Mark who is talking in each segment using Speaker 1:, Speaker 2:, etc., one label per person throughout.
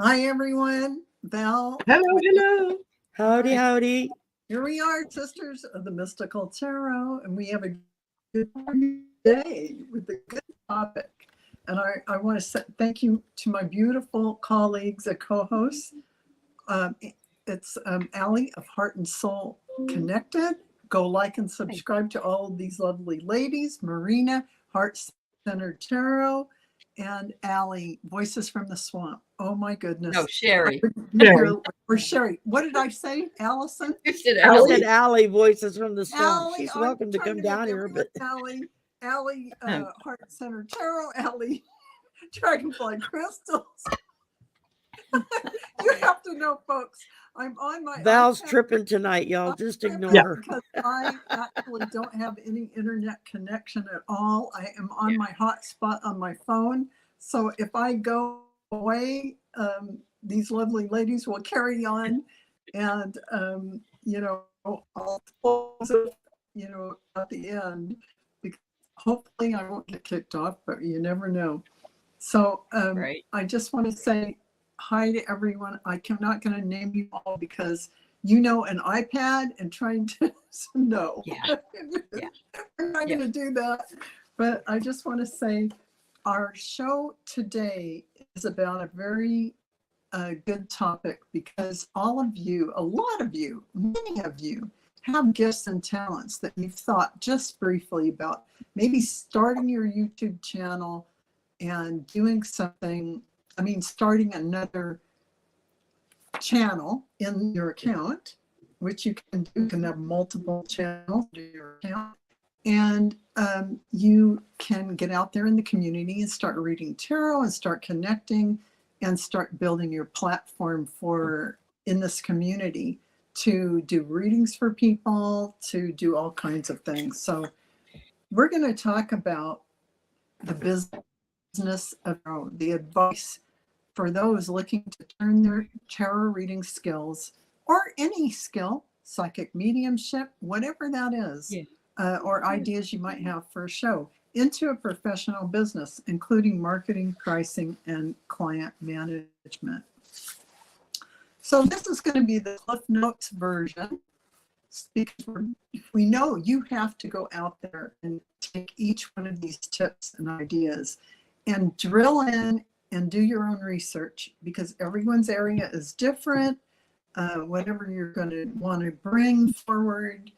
Speaker 1: Hi, everyone. Val,
Speaker 2: Hello, hello.
Speaker 3: Howdy,
Speaker 1: hi.
Speaker 3: howdy.
Speaker 1: Here we are, Sisters of the Mystical Tarot, and we have a good day with a good topic. And I want to thank you to my beautiful colleagues and co-hosts. Um, it's Allie of Heart and Soul Connected. Go like and subscribe to all of these lovely ladies. Marina, Heart Centered Tarot, and Allie, Voices from the Swamp. Oh my goodness.
Speaker 2: No, Sherry.
Speaker 1: Sherry. Or Sherry. What did I say? Allison?
Speaker 2: You said
Speaker 3: I
Speaker 2: Allie.
Speaker 3: said Allie, Voices from the Swamp.
Speaker 1: Allie.
Speaker 3: She's
Speaker 1: I'm
Speaker 3: welcome to
Speaker 1: trying
Speaker 3: come
Speaker 1: to make
Speaker 3: down here,
Speaker 1: everyone
Speaker 3: but
Speaker 1: Allie, Heart Center Tarot, Allie, Dragonfly Crystals. You have to know, folks. I'm on my
Speaker 3: Val's
Speaker 1: iPad.
Speaker 3: tripping tonight, y'all.
Speaker 1: I'm
Speaker 3: Just
Speaker 1: tripping
Speaker 3: ignore her.
Speaker 1: because I actually don't have any internet connection at all. I am on my hotspot on my phone. So if I go away, these lovely ladies will carry on, and I'll close it, at the end. Because hopefully I won't get kicked off, but you never know. So
Speaker 2: Right.
Speaker 1: I just want to say hi to everyone. I'm not going to name you all because an iPad and trying to know.
Speaker 2: Yeah.
Speaker 1: We're not going to do that. But I just want to say our show today is about a very good topic because all of you, a lot of you, many of you have gifts and talents that you've thought just briefly about maybe starting your YouTube channel and doing something. Starting another channel in your account, which you can do. You can have multiple channels in your account. And you can get out there in the community and start reading tarot and start connecting and start building your platform in this community to do readings for people, to do all kinds of things. So we're going to talk about the business of the advice for those looking to turn their tarot reading skills or any skill, psychic mediumship, whatever that is, or ideas you might have for a show, into a professional business, including marketing, pricing, and client management. So this is going to be the Cliff Notes version, because we know you have to go out there and take each one of these tips and ideas and drill in and do your own research, because everyone's area is different. Whatever you're going to want to bring forward,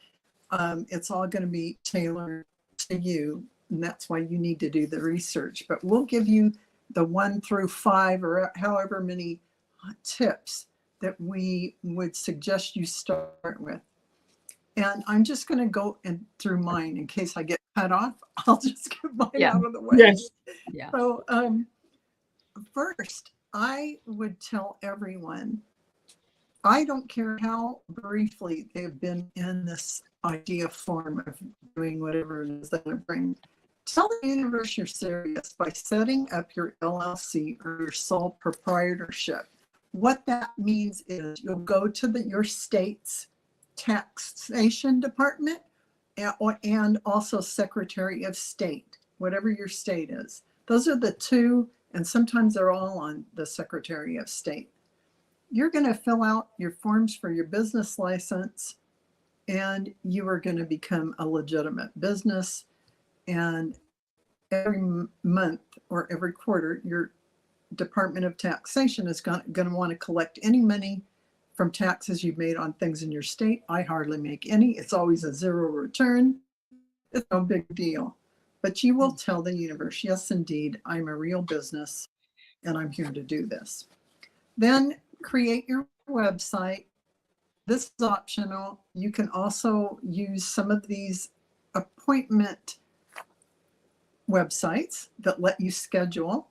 Speaker 1: it's all going to be tailored to you. And that's why you need to do the research. But we'll give you the 1 through 5 or however many tips that we would suggest you start with. And I'm just going to go through mine in case I get cut off. I'll just get mine out of the way.
Speaker 2: Yes. Yeah.
Speaker 1: So first, I would tell everyone, I don't care how briefly they've been in this idea form of doing whatever it is that they bring. Tell the universe you're serious by setting up your LLC or your sole proprietorship. What that means is you'll go to your state's taxation department and also Secretary of State, whatever your state is. Those are the two, and sometimes they're all on the Secretary of State. You're going to fill out your forms for your business license, and you are going to become a legitimate business. And every month or every quarter, your Department of Taxation is going to want to collect any money from taxes you've made on things in your state. I hardly make any. It's always a zero return. It's no big deal. But you will tell the universe, yes, indeed, I'm a real business and I'm here to do this. Then create your website. This is optional. You can also use some of these appointment websites that let you schedule,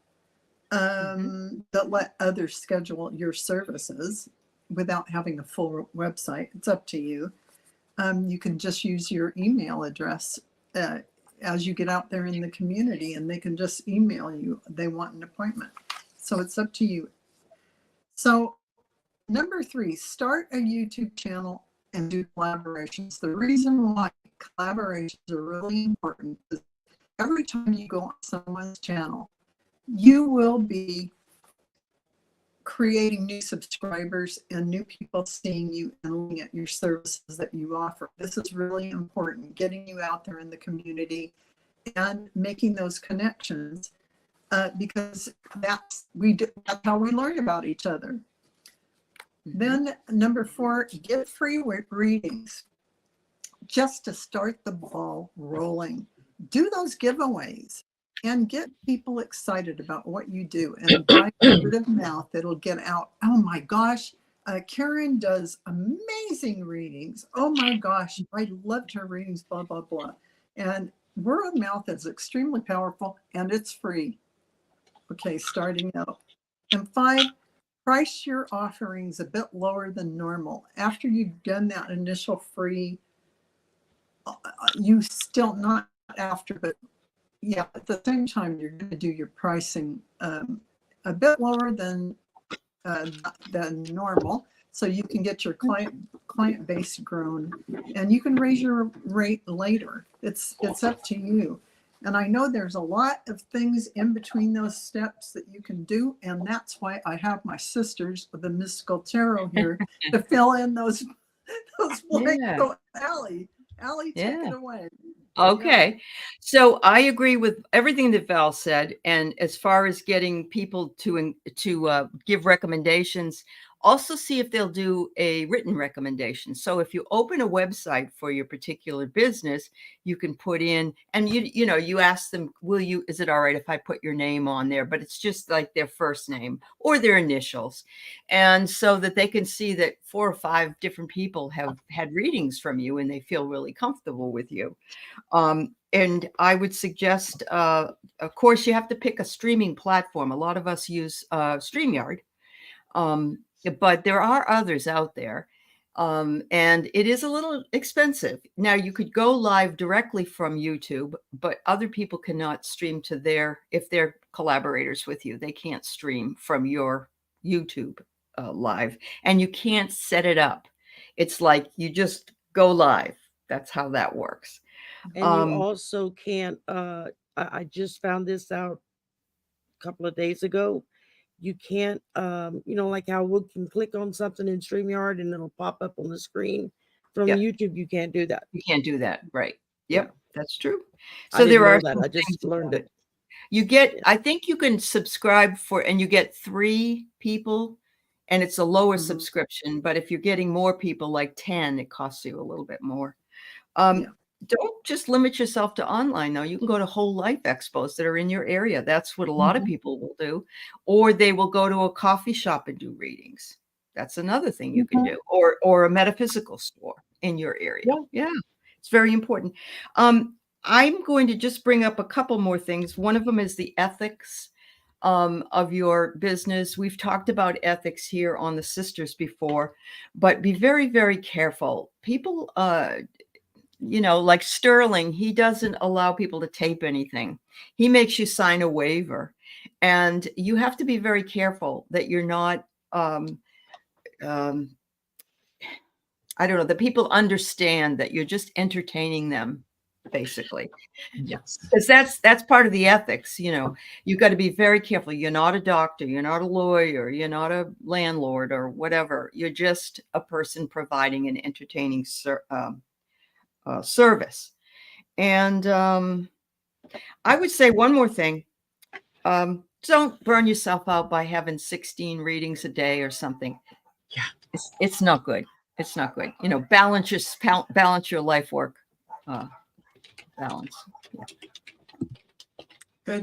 Speaker 1: that let others schedule your services without having a full website. It's up to you. You can just use your email address as you get out there in the community, and they can just email you. They want an appointment. So it's up to you. So number 3, start a YouTube channel and do collaborations. The reason why collaborations are really important is every time you go on someone's channel, you will be creating new subscribers and new people seeing you and looking at your services that you offer. This is really important, getting you out there in the community and making those connections, because that's how we learn about each other. Then number 4, get free readings just to start the ball rolling. Do those giveaways and get people excited about what you do, and by word of mouth, it'll get out. Oh my gosh, Karen does amazing readings. Oh my gosh, I loved her readings, blah, blah, blah. And word of mouth is extremely powerful, and it's free. Okay, starting out. And 5, price your offerings a bit lower than normal. After you've done that initial free, you still not after, but yeah, at the same time, you're going to do your pricing a bit lower than normal, so you can get your client base grown, and you can raise your rate later. It's up to you. And I know there's a lot of things in between those steps that you can do, and that's why I have my sisters with the Mystical Tarot here to fill in those blanks.
Speaker 2: Yeah.
Speaker 1: So Allie, take it away.
Speaker 2: Okay. So I agree with everything that Val said. And as far as getting people to give recommendations, also see if they'll do a written recommendation. So if you open a website for your particular business, you can put in, and you ask them, is it all right if I put your name on there? But it's just like their first name or their initials. And so that they can see that 4 or 5 different people have had readings from you and they feel really comfortable with you. And I would suggest, of course, you have to pick a streaming platform. A lot of us use StreamYard, but there are others out there. And it is a little expensive. Now, you could go live directly from YouTube, but other people cannot stream to if they're collaborators with you, they can't stream from your YouTube live, and you can't set it up. It's like you just go live. That's how that works.
Speaker 3: And you also can't, I just found this out a couple of days ago. You can't, like how we can click on something in StreamYard and it'll pop up on the screen. From YouTube, you can't do that.
Speaker 2: You can't do that, right? Yep,
Speaker 3: Yeah.
Speaker 2: That's true.
Speaker 3: So there are that. I just learned it.
Speaker 2: You get, I think you can subscribe and you get 3 people, and it's a lower subscription. But if you're getting more people, like 10, it costs you a little bit more. Don't just limit yourself to online, though. You can go to whole life expos that are in your area. That's what a lot of people will do. Or they will go to a coffee shop and do readings. That's another thing you can do. Or a metaphysical store in your area. Yeah, it's very important. I'm going to just bring up a couple more things. One of them is the ethics of your business. We've talked about ethics here on the Sisters before, but be very, very careful. People, like Sterling, he doesn't allow people to tape anything. He makes you sign a waiver, and you have to be very careful that you're not, I don't know, that people understand that you're just entertaining them, basically.
Speaker 1: Yes.
Speaker 2: Because that's part of the ethics. You've got to be very careful. You're not a doctor, you're not a lawyer, you're not a landlord or whatever. You're just a person providing an entertaining service. And I would say one more thing. Don't burn yourself out by having 16 readings a day or something. Yeah, it's not good. It's not good. Balance your life work balance. Yeah.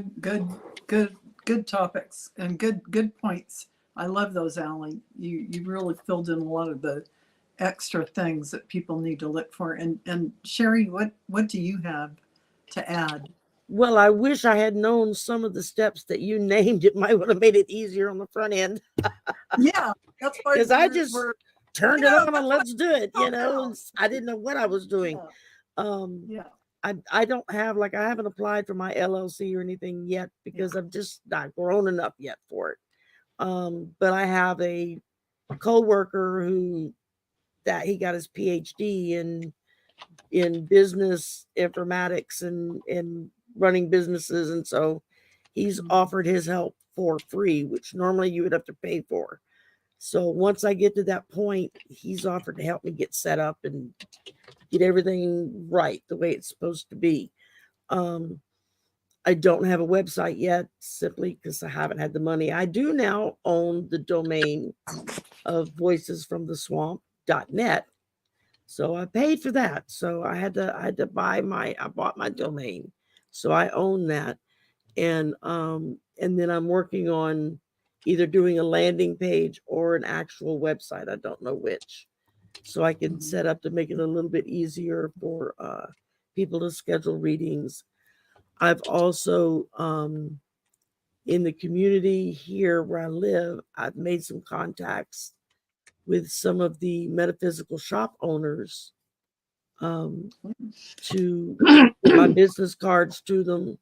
Speaker 1: Good topics and good points. I love those, Allie. You really filled in a lot of the extra things that people need to look for. And Sherry, what do you have to add?
Speaker 3: Well, I wish I had known some of the steps that you named. It might have made it easier on the front end.
Speaker 1: Yeah, that's why.
Speaker 3: Because I just turned it on and let's do it. I didn't know what I was doing. I don't have, I haven't applied for my LLC or anything yet because I'm just not grown enough yet for it. But I have a coworker that he got his PhD in business informatics and running businesses, and so he's offered his help for free, which normally you would have to pay for. So once I get to that point, he's offered to help me get set up and get everything right the way it's supposed to be. I don't have a website yet, simply because I haven't had the money. I do now own the domain of voicesfromtheswamp.net. So I paid for that. So I had to I bought my domain. So I own that. And then I'm working on either doing a landing page or an actual website. I don't know which. So I can set up to make it a little bit easier for people to schedule readings. I've also in the community here where I live, I've made some contacts with some of the metaphysical shop owners to give my business cards to them.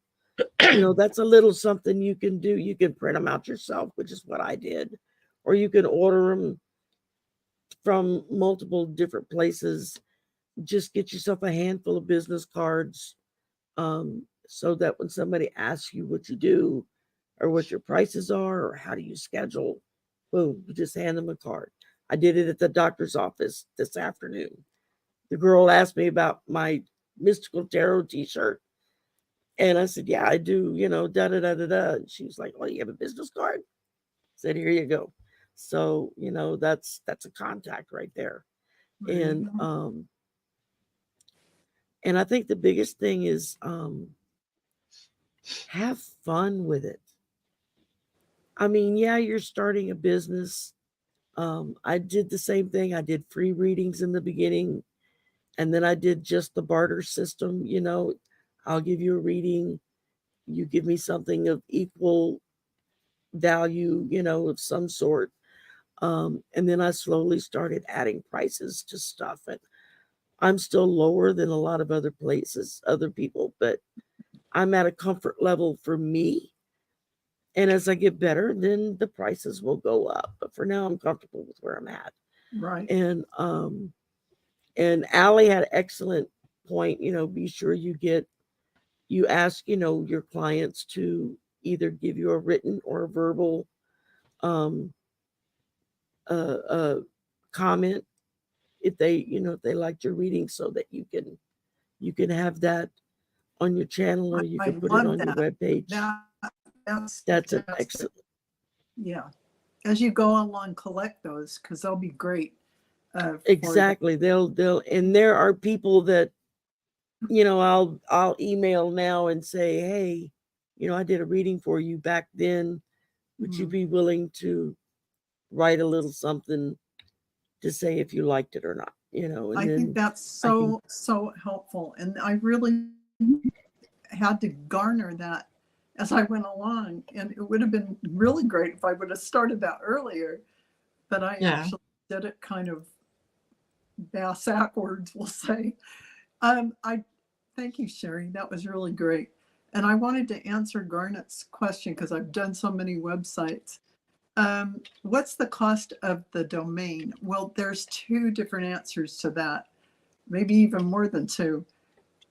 Speaker 3: You know, that's a little something you can do. You can print them out yourself, which is what I did, or you can order them from multiple different places. Just get yourself a handful of business cards so that when somebody asks you what you do or what your prices are or how do you schedule, boom, you just hand them a card. I did it at the doctor's office this afternoon. The girl asked me about my mystical tarot t-shirt. And I said, yeah, I do, you know, da da da da da. And she was like, oh, you have a business card? I said, here you go. So, you know, that's a contact right there. And I think the biggest thing is have fun with it. I mean, yeah, you're starting a business. I did the same thing. I did free readings in the beginning, and then I did just the barter system. You know, I'll give you a reading, you give me something of equal value, you know, of some sort. And then I slowly started adding prices to stuff. And I'm still lower than a lot of other places, other people, but I'm at a comfort level for me. And as I get better, then the prices will go up. But for now, I'm comfortable with where I'm at.
Speaker 1: Right.
Speaker 3: And Allie had an excellent point. You know, be sure you ask, you know, your clients to either give you a written or a verbal comment if they, you know, if they liked your reading, so that you can have that on your channel, or you can put it on your webpage. That's an excellent.
Speaker 1: Yeah. As you go along, collect those, because they'll be great.
Speaker 3: Exactly. They'll and there are people that, you know, I'll email now and say, hey, you know, I did a reading for you back then. Would you be willing to write a little something to say if you liked it or not? You know, and
Speaker 1: I think that's so helpful. And I really had to garner that as I went along. And it would have been really great if I would have started that earlier. But I actually did it kind of backwards, we'll say. I thank you, Sherry. That was really great. And I wanted to answer Garnet's question because I've done so many websites. What's the cost of the domain? Well, there's two different answers to that, maybe even more than two.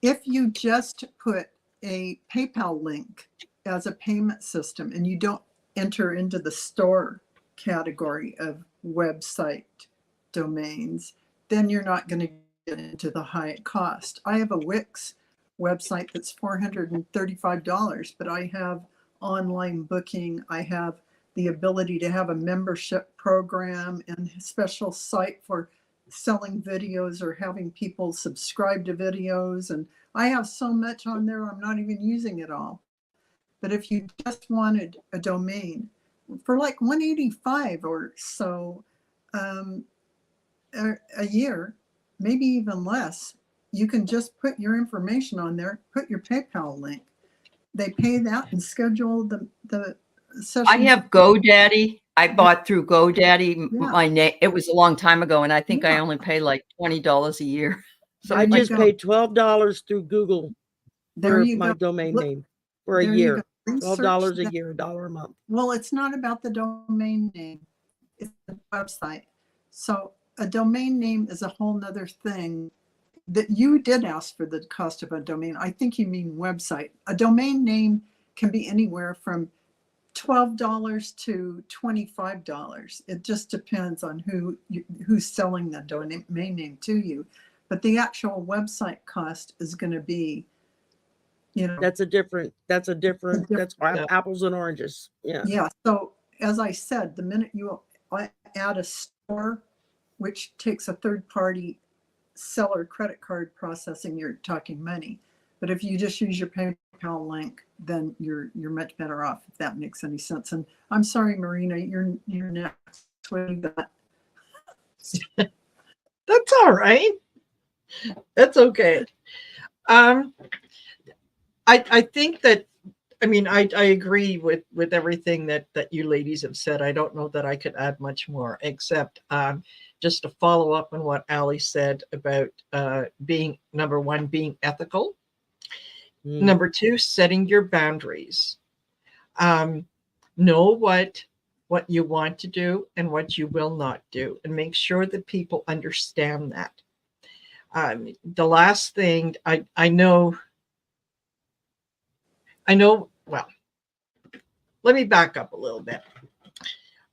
Speaker 1: If you just put a PayPal link as a payment system and you don't enter into the store category of website domains, then you're not going to get into the high cost. I have a Wix website that's $435, but I have online booking. I have the ability to have a membership program and a special site for selling videos or having people subscribe to videos. And I have so much on there, I'm not even using it all. But if you just wanted a domain for like $185 or so a year, maybe even less, you can just put your information on there, put your PayPal link. They pay that and schedule the session.
Speaker 2: I have GoDaddy. I bought through GoDaddy. My name, it was a long time ago, and I think I only pay like $20 a year.
Speaker 3: So I just paid $12 through Google for my domain name for a year. $12 a year, $1 a month.
Speaker 1: Well, it's not about the domain name. It's the website. So a domain name is a whole nother thing. That you did ask for the cost of a domain. I think you mean website. A domain name can be anywhere from $12 to $25. It just depends on who's selling the domain name to you. But the actual website cost is going to be,
Speaker 3: that's apples and oranges. Yeah.
Speaker 1: Yeah. So as I said, the minute you add a store, which takes a third party seller credit card processing, you're talking money. But if you just use your PayPal link, then you're much better off, if that makes any sense. And I'm sorry, Marina, you're next. What do you got?
Speaker 4: That's all right. That's okay. I think that, I mean, I agree with everything that you ladies have said. I don't know that I could add much more, except just to follow up on what Ali said about being, number one, being ethical. Number two, setting your boundaries. Know what you want to do and what you will not do, and make sure that people understand that. The last thing I know, well, let me back up a little bit.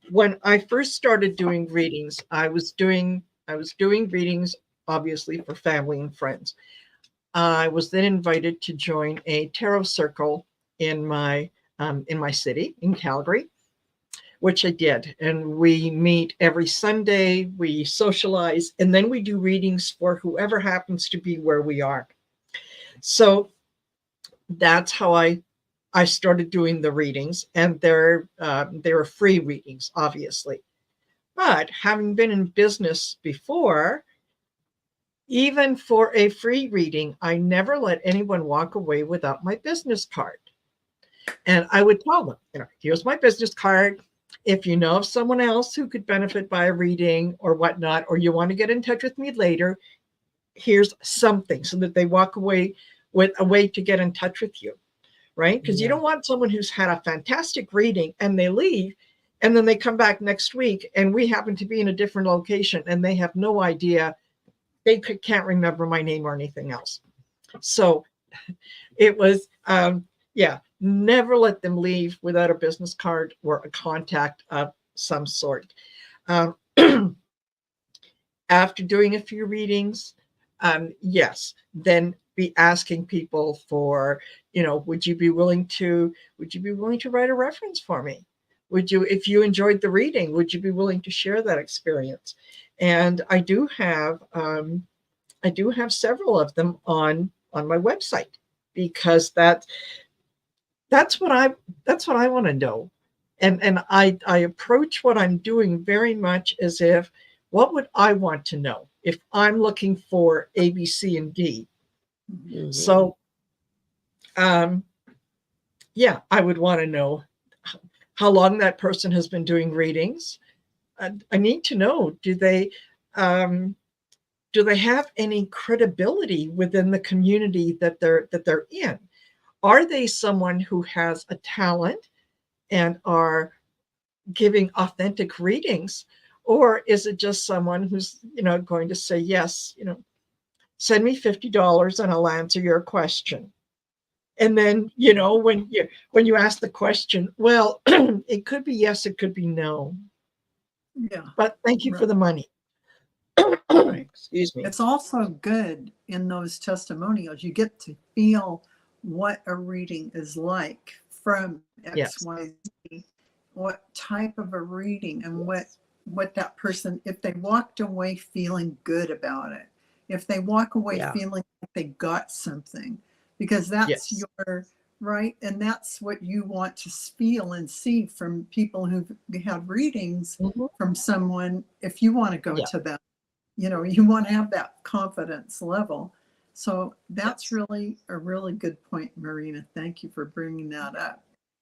Speaker 4: When I first started doing readings, I was doing readings, obviously, for family and friends. I was then invited to join a tarot circle in my city, in Calgary, which I did. And we meet every Sunday, we socialize, and then we do readings for whoever happens to be where we are. So that's how I started doing the readings, and they're free readings, obviously. But having been in business before, even for a free reading, I never let anyone walk away without my business card. And I would tell them, here's my business card. If you know of someone else who could benefit by a reading or whatnot, or you want to get in touch with me later, here's something, so that they walk away with a way to get in touch with you, right? Because you don't want someone who's had a fantastic reading and they leave, and then they come back next week and we happen to be in a different location and they have no idea. They can't remember my name or anything else. So it was, never let them leave without a business card or a contact of some sort. After doing a few readings, yes, then be asking people for, would you be willing to write a reference for me? Would you, if you enjoyed the reading, would you be willing to share that experience? And I do have several of them on my website, because that's what I want to know. And I approach what I'm doing very much as if, what would I want to know if I'm looking for A, B, C, and D? Mm-hmm. So, I would want to know how long that person has been doing readings. I need to know, do they have any credibility within the community that they're in? Are they someone who has a talent and are giving authentic readings? Or is it just someone who's, going to say, yes, send me $50 and I'll answer your question. And then, when you ask the question, well, it could be yes, it could be no.
Speaker 1: Yeah.
Speaker 4: But thank you for the money.
Speaker 1: Right.
Speaker 4: Excuse me.
Speaker 1: It's also good in those testimonials. You get to feel what a reading is like from XYZ, what type of a reading, and what that person, if they walked away feeling good about it, if they walk away feeling like they got something, because that's your right, and that's what you want to feel and see from people who have readings from someone. If you want to go to them, you want to have that confidence level. So that's really a really good point, Marina. Thank you for bringing that up.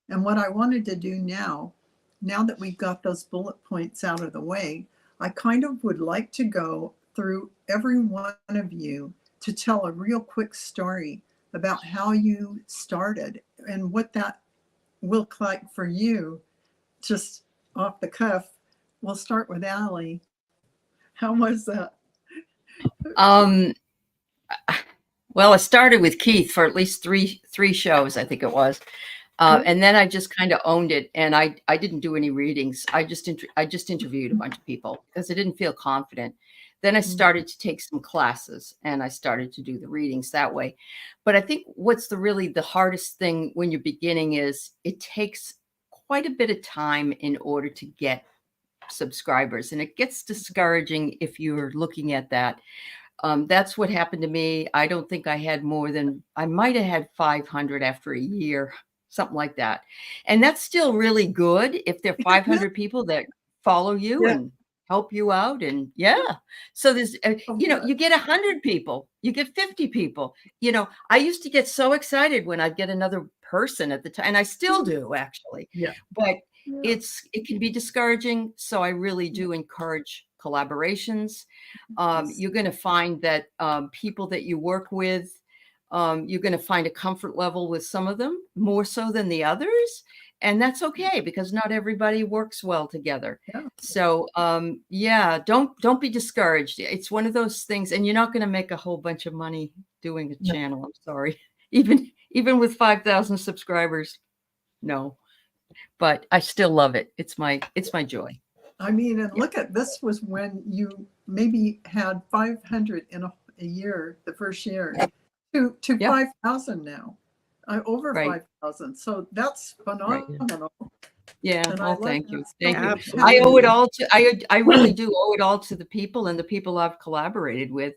Speaker 1: And what I wanted to do now that we've got those bullet points out of the way, I kind of would like to go through every one of you to tell a real quick story about how you started and what that will look like for you, just off the cuff. We'll start with Ali. How was that?
Speaker 2: Well, I started with Keith for at least three shows, I think it was. And then I just kind of owned it, and I didn't do any readings. I just interviewed a bunch of people because I didn't feel confident. Then I started to take some classes, and I started to do the readings that way. But I think what's really the hardest thing when you're beginning is it takes quite a bit of time in order to get subscribers, and it gets discouraging if you're looking at that. That's what happened to me. I don't think I had I might have had 500 after a year, something like that. And that's still really good if there are 500 people that follow you and help you out. And so there's, you get 100 people, you get 50 people. I used to get so excited when I'd get another person at the time, and I still do actually. But it can be discouraging. So I really do encourage collaborations. You're going to find that people that you work with, you're going to find a comfort level with some of them more so than the others. And that's okay, because not everybody works well together. So don't be discouraged. It's one of those things, and you're not going to make a whole bunch of money doing a channel. I'm sorry. Even with 5,000 subscribers. No. But I still love it. It's my joy.
Speaker 1: I mean, and look at this was when you maybe had 500 in a year, the first year, to 5,000 now, over 5,000. So that's phenomenal.
Speaker 2: Yeah.
Speaker 1: And
Speaker 2: thank you. Thank you.
Speaker 3: Absolutely.
Speaker 2: I owe it all to, I really do owe it all to the people and the people I've collaborated with,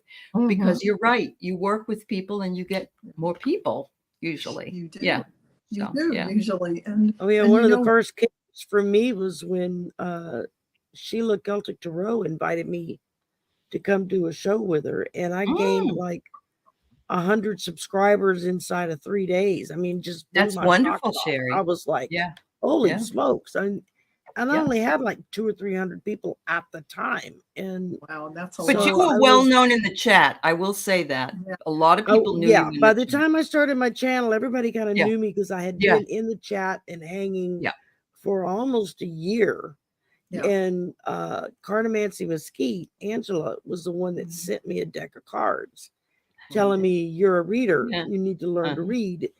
Speaker 2: because you're right. You work with people and you get more people usually.
Speaker 1: You do.
Speaker 2: Yeah.
Speaker 1: You do usually. And
Speaker 3: one of the first cases for me was when Sheila Celtic Tarot invited me to come do a show with her, and I gained like 100 subscribers inside of 3 days. I mean, just
Speaker 2: that's wonderful, Sherry.
Speaker 3: I was like, holy smokes. And I only had like 200 or 300 people at the time. And
Speaker 1: wow, that's
Speaker 2: but you were well known in the chat. I will say that a lot of people knew you.
Speaker 3: By the time I started my channel, everybody kind of knew me because I had been in the chat and hanging for almost a year. And Cartomancy Mesquite, Angela, was the one that sent me a deck of cards telling me, you're a reader, you need to learn to read.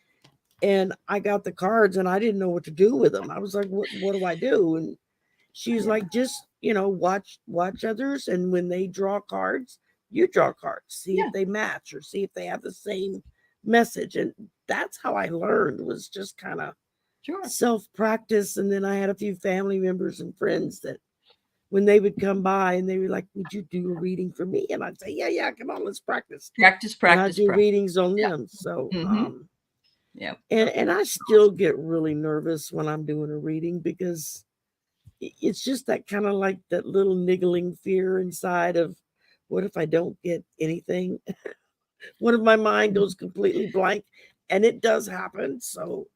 Speaker 3: And I got the cards and I didn't know what to do with them. I was like, what do I do? And she's like, just watch others, and when they draw cards, you draw cards, see if they match or see if they have the same message. And that's how I learned, was just kind of self-practice. And then I had a few family members and friends that when they would come by and they were like, would you do a reading for me? And I'd say, yeah, come on, let's practice. And I do readings on them. So and I still get really nervous when I'm doing a reading, because it's just that kind of like that little niggling fear inside of, what if I don't get anything? What if my mind goes completely blank? And it does happen. So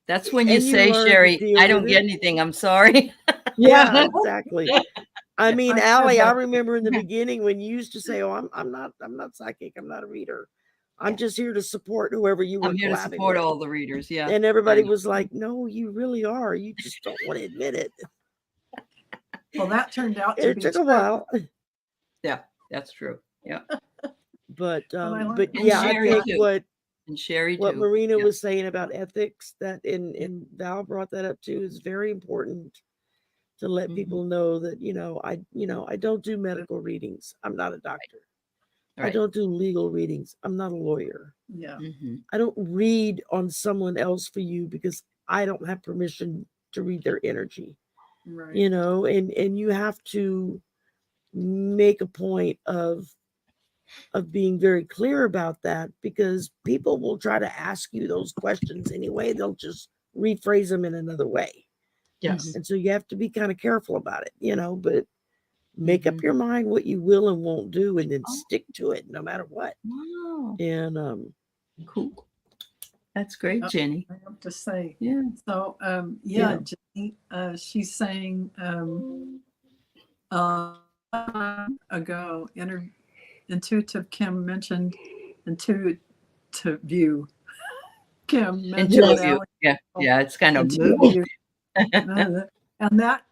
Speaker 2: that's when you say, Sherry, I don't get anything, I'm sorry.
Speaker 3: Yeah, exactly. I mean, Allie, I remember in the beginning when you used to say, oh, I'm not psychic, I'm not a reader, I'm just here to support whoever you were.
Speaker 2: I'm here to support all the readers. Yeah.
Speaker 3: And everybody was like, no, you really are. You just don't want to admit it.
Speaker 1: Well, that turned out to be
Speaker 3: true. A while.
Speaker 2: Yeah, that's true. Yeah.
Speaker 3: But
Speaker 2: I think
Speaker 3: what Marina was saying about ethics, that and Val brought that up too, is very important to let people know that, I don't do medical readings. I'm not a doctor. Right. I don't do legal readings. I'm not a lawyer.
Speaker 1: Yeah.
Speaker 3: I don't read on someone else for you because I don't have permission to read their energy.
Speaker 1: Right.
Speaker 3: And you have to make a point of being very clear about that, because people will try to ask you those questions anyway. They'll just rephrase them in another way.
Speaker 4: Yes.
Speaker 3: And so you have to be kind of careful about it, but make up your mind what you will and won't do, and then stick to it no matter what.
Speaker 2: Wow.
Speaker 3: And
Speaker 2: cool. That's great, Jenny.
Speaker 1: I have to say.
Speaker 2: Yeah.
Speaker 1: So Jenny, she's saying ago, Intuitive Kim mentioned Intuitive View. Kim mentioned
Speaker 2: Yeah, it's kind of
Speaker 1: and that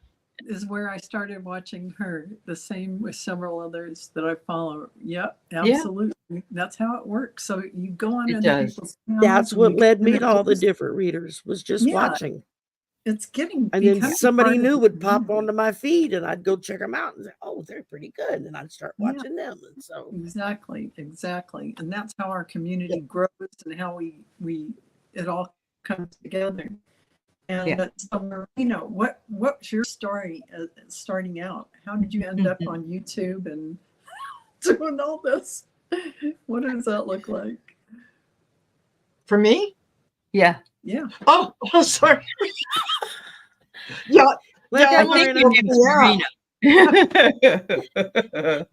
Speaker 1: is where I started watching her. The same with several others that I follow. Yep,
Speaker 2: Yeah,
Speaker 1: absolutely. That's how it works. So you go on
Speaker 2: it
Speaker 1: other
Speaker 2: does.
Speaker 1: people's channels
Speaker 3: That's
Speaker 1: and you
Speaker 3: what led me
Speaker 1: kind
Speaker 3: to
Speaker 1: of
Speaker 3: all the
Speaker 1: just,
Speaker 3: different readers, was just
Speaker 1: yeah,
Speaker 3: watching.
Speaker 1: it's
Speaker 3: And then
Speaker 1: becoming
Speaker 3: somebody
Speaker 1: part of
Speaker 3: new
Speaker 1: the
Speaker 3: would pop
Speaker 1: community.
Speaker 3: onto my feed and I'd go check them out and say, oh, they're pretty good. And I'd start
Speaker 1: Yeah,
Speaker 3: watching them. And so,
Speaker 1: exactly, exactly. And that's how our
Speaker 4: Yeah.
Speaker 1: community grows and how we it all comes together.
Speaker 2: Yeah.
Speaker 1: And so, Marina, what's your story starting out? How did you end up
Speaker 2: Mhm.
Speaker 1: on YouTube and doing all this? What does that look like?
Speaker 4: For me?
Speaker 2: Yeah.
Speaker 1: Yeah.
Speaker 4: Oh, sorry. Yeah,
Speaker 3: look
Speaker 4: yeah,
Speaker 2: I
Speaker 3: at
Speaker 4: look,
Speaker 2: think
Speaker 3: Marina.
Speaker 2: your name's Marina.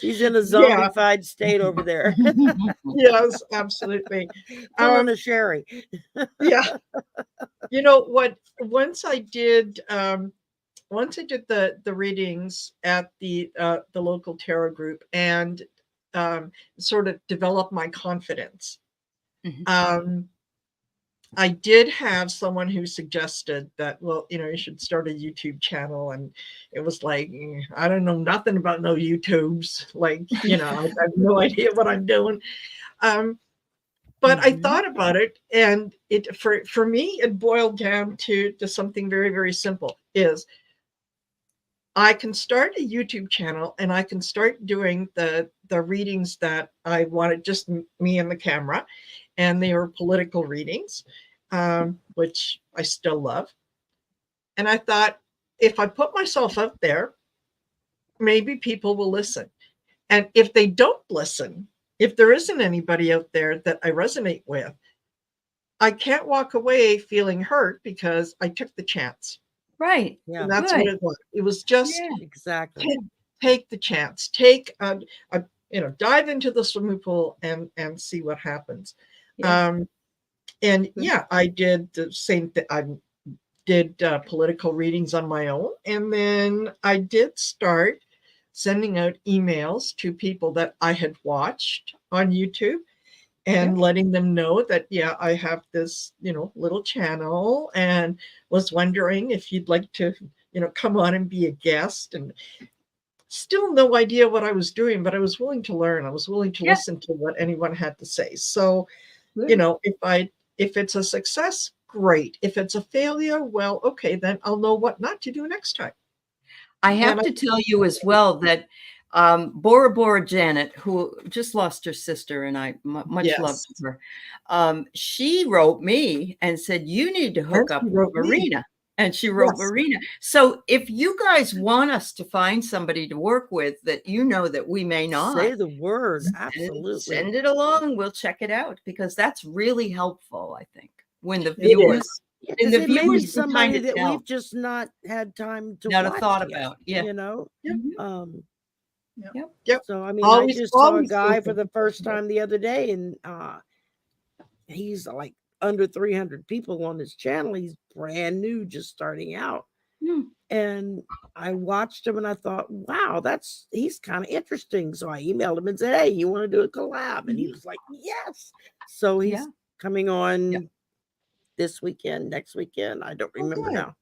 Speaker 3: She's in a
Speaker 4: yeah,
Speaker 3: zombified state over there.
Speaker 4: yes, absolutely.
Speaker 3: Pulling a Sherry.
Speaker 4: Yeah, you know what? Once I did the readings at the local tarot group and sort of developed my confidence.
Speaker 2: Mhm.
Speaker 4: I did have someone who suggested that, well, you should start a YouTube channel. And it was like, I don't know nothing about no YouTubes. Like, I have no idea what I'm doing. But I
Speaker 3: Mhm.
Speaker 4: thought about it, and it for me, it boiled down to something very, very simple, is I can start a YouTube channel and I can start doing the readings that I wanted, just me and the camera, and they were political readings, which I still love. And I thought, if I put myself out there, maybe people will listen. And if they don't listen, if there isn't anybody out there that I resonate with, I can't walk away feeling hurt because I took the chance.
Speaker 2: Right.
Speaker 3: Yeah,
Speaker 4: And that's what
Speaker 2: Good.
Speaker 4: it was. It was just
Speaker 2: Yeah.
Speaker 3: exactly.
Speaker 4: take the chance, dive into the swimming pool and see what happens.
Speaker 2: Yeah.
Speaker 4: And yeah, I did the same thing. I did political readings on my own, and then I did start sending out emails to people that I had watched on YouTube and letting them know that, yeah, I have this, little channel, and was wondering if you'd like to, come on and be a guest. And still no idea what I was doing, but I was willing to learn. I was willing to
Speaker 2: Yeah.
Speaker 4: listen to what anyone had to say. So,
Speaker 1: Good.
Speaker 4: if it's a success, great. If it's a failure, well, okay, then I'll know what not to do next time.
Speaker 2: I
Speaker 4: And
Speaker 2: have to tell you as well that Bora Bora Janet, who just lost her sister, and I much love
Speaker 4: yes,
Speaker 2: to her, she wrote me and said, you need to
Speaker 4: and
Speaker 2: hook
Speaker 4: she
Speaker 2: up with
Speaker 4: wrote me.
Speaker 2: Marina. And she wrote
Speaker 4: Yes,
Speaker 2: Marina. So if you guys want us to find somebody to work with that that we may not,
Speaker 3: Say the word. Absolutely.
Speaker 2: send it along. We'll check it out, because that's really helpful, I think, when the
Speaker 4: it
Speaker 2: viewers
Speaker 4: is.
Speaker 3: Yeah,
Speaker 2: and
Speaker 3: because
Speaker 2: the
Speaker 3: it may be
Speaker 2: viewers can kind
Speaker 3: somebody
Speaker 2: of
Speaker 3: that
Speaker 2: tell,
Speaker 3: we've just not had time to
Speaker 2: not a
Speaker 3: watch
Speaker 2: thought
Speaker 3: yet,
Speaker 2: about. Yeah.
Speaker 4: Yep,
Speaker 2: Mhm.
Speaker 3: Um,
Speaker 1: Yep.
Speaker 4: yep.
Speaker 3: so I mean, I
Speaker 4: Always,
Speaker 3: just saw a
Speaker 4: always
Speaker 3: guy for
Speaker 4: open.
Speaker 3: the first time the other day, and he's like under 300 people on his channel. He's brand new, just starting out.
Speaker 2: Hmm.
Speaker 3: And I watched him and I thought, wow, he's kind of interesting. So I emailed him and said, hey, you want to do a collab? And he was like, yes. So he's
Speaker 2: Yeah.
Speaker 3: coming on this weekend, next weekend. I don't remember
Speaker 4: good.
Speaker 3: now.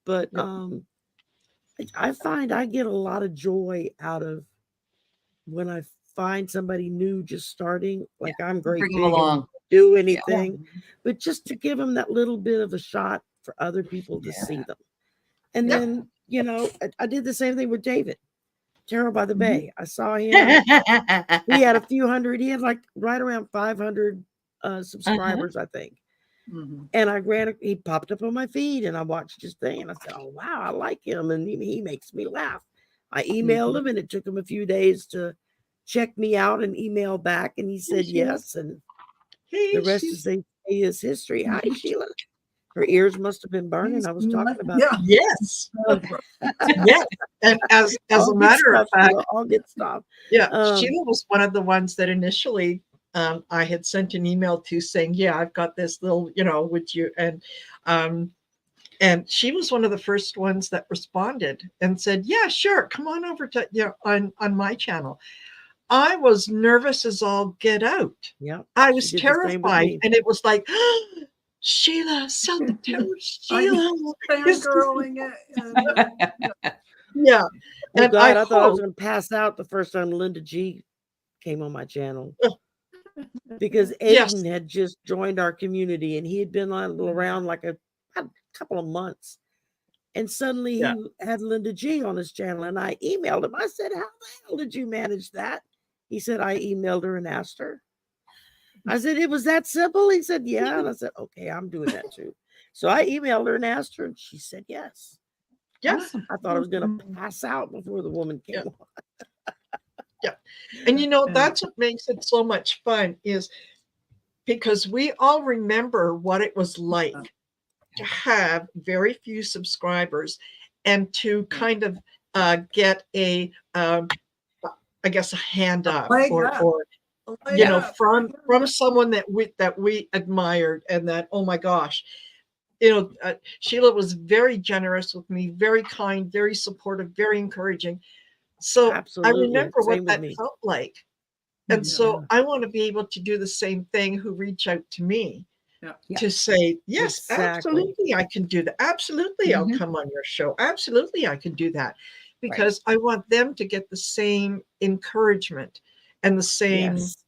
Speaker 3: But
Speaker 4: Yep.
Speaker 3: I find I get a lot of joy out of when I find somebody new just starting. Like, I'm great
Speaker 2: Bring them
Speaker 3: big and
Speaker 2: along.
Speaker 3: do
Speaker 2: Yeah.
Speaker 3: anything, but just to give them that little bit of a shot for other people to see them. And
Speaker 4: Yep.
Speaker 3: then, I did the same thing with David, Tarot by the
Speaker 1: Mhm.
Speaker 3: Bay. I saw him. He had a few hundred. He had like right around 500 subscribers, I think.
Speaker 1: Mhm.
Speaker 3: And he popped up on my feed and I watched his thing and I said, oh, wow, I like him. And he makes me laugh. I emailed him and it took him a few days to check me out and email back. And he said yes. And
Speaker 4: Hey,
Speaker 3: the rest, as they say, is history. Hi, Sheila. Her ears must have been burning. I was talking about
Speaker 1: Yeah.
Speaker 4: yes, yes. And as
Speaker 3: all
Speaker 4: a
Speaker 3: good
Speaker 4: matter of
Speaker 3: stuff,
Speaker 4: fact,
Speaker 3: Sheila, all good stuff.
Speaker 4: yeah,
Speaker 3: Um,
Speaker 4: Sheila was one of the ones that initially I had sent an email to saying, yeah, I've got this little, would you, and she was one of the first ones that responded and said, yeah, sure, come on over to, on my channel. I was nervous as all get out.
Speaker 3: yeah,
Speaker 4: I
Speaker 3: she
Speaker 4: was
Speaker 3: did the same with
Speaker 4: terrified.
Speaker 3: me.
Speaker 4: And it was like, Sheila, Sotmt June, Sheila.
Speaker 1: Fangirling it. And,
Speaker 4: Yeah.
Speaker 3: Oh
Speaker 4: And
Speaker 3: God, I thought I was
Speaker 4: hope,
Speaker 3: going to pass out the first time Linda G came on my channel because
Speaker 4: yes,
Speaker 3: Aiden had just joined our community and he had been around like a couple of months. And suddenly
Speaker 4: yeah.
Speaker 3: he had Linda G on his channel. And I emailed him. I said, how the hell did you manage that? He said, I emailed her and asked her. I said, it was that simple? He said, yeah. And I said, okay, I'm doing that too. So I emailed her and asked her, and she said yes.
Speaker 4: Yeah.
Speaker 2: Awesome.
Speaker 3: I thought I was going to pass out before the woman came
Speaker 4: Yeah.
Speaker 3: on.
Speaker 4: Yeah. And
Speaker 1: and-
Speaker 4: that's what makes it so much fun, is because we all remember what it was like to have very few subscribers and to kind of get a I guess a hand up,
Speaker 1: leg
Speaker 4: or
Speaker 1: up.
Speaker 4: you know,
Speaker 1: Yeah.
Speaker 4: from someone that we admired, and that, oh my gosh, you know, Sheila was very generous with me, very kind, very supportive, very encouraging. So I
Speaker 3: Absolutely.
Speaker 4: remember what
Speaker 3: Same with
Speaker 4: that
Speaker 3: me.
Speaker 4: felt like. And
Speaker 1: Yeah.
Speaker 4: so I want to be able to do the same thing, who reach out to me
Speaker 2: Yeah.
Speaker 4: to say, yes,
Speaker 3: Exactly.
Speaker 4: absolutely, I can do that. Absolutely, I'll
Speaker 2: Mhm.
Speaker 4: come on your show. Absolutely, I can do that. Because I want them to get the same encouragement and the same,
Speaker 3: Yes.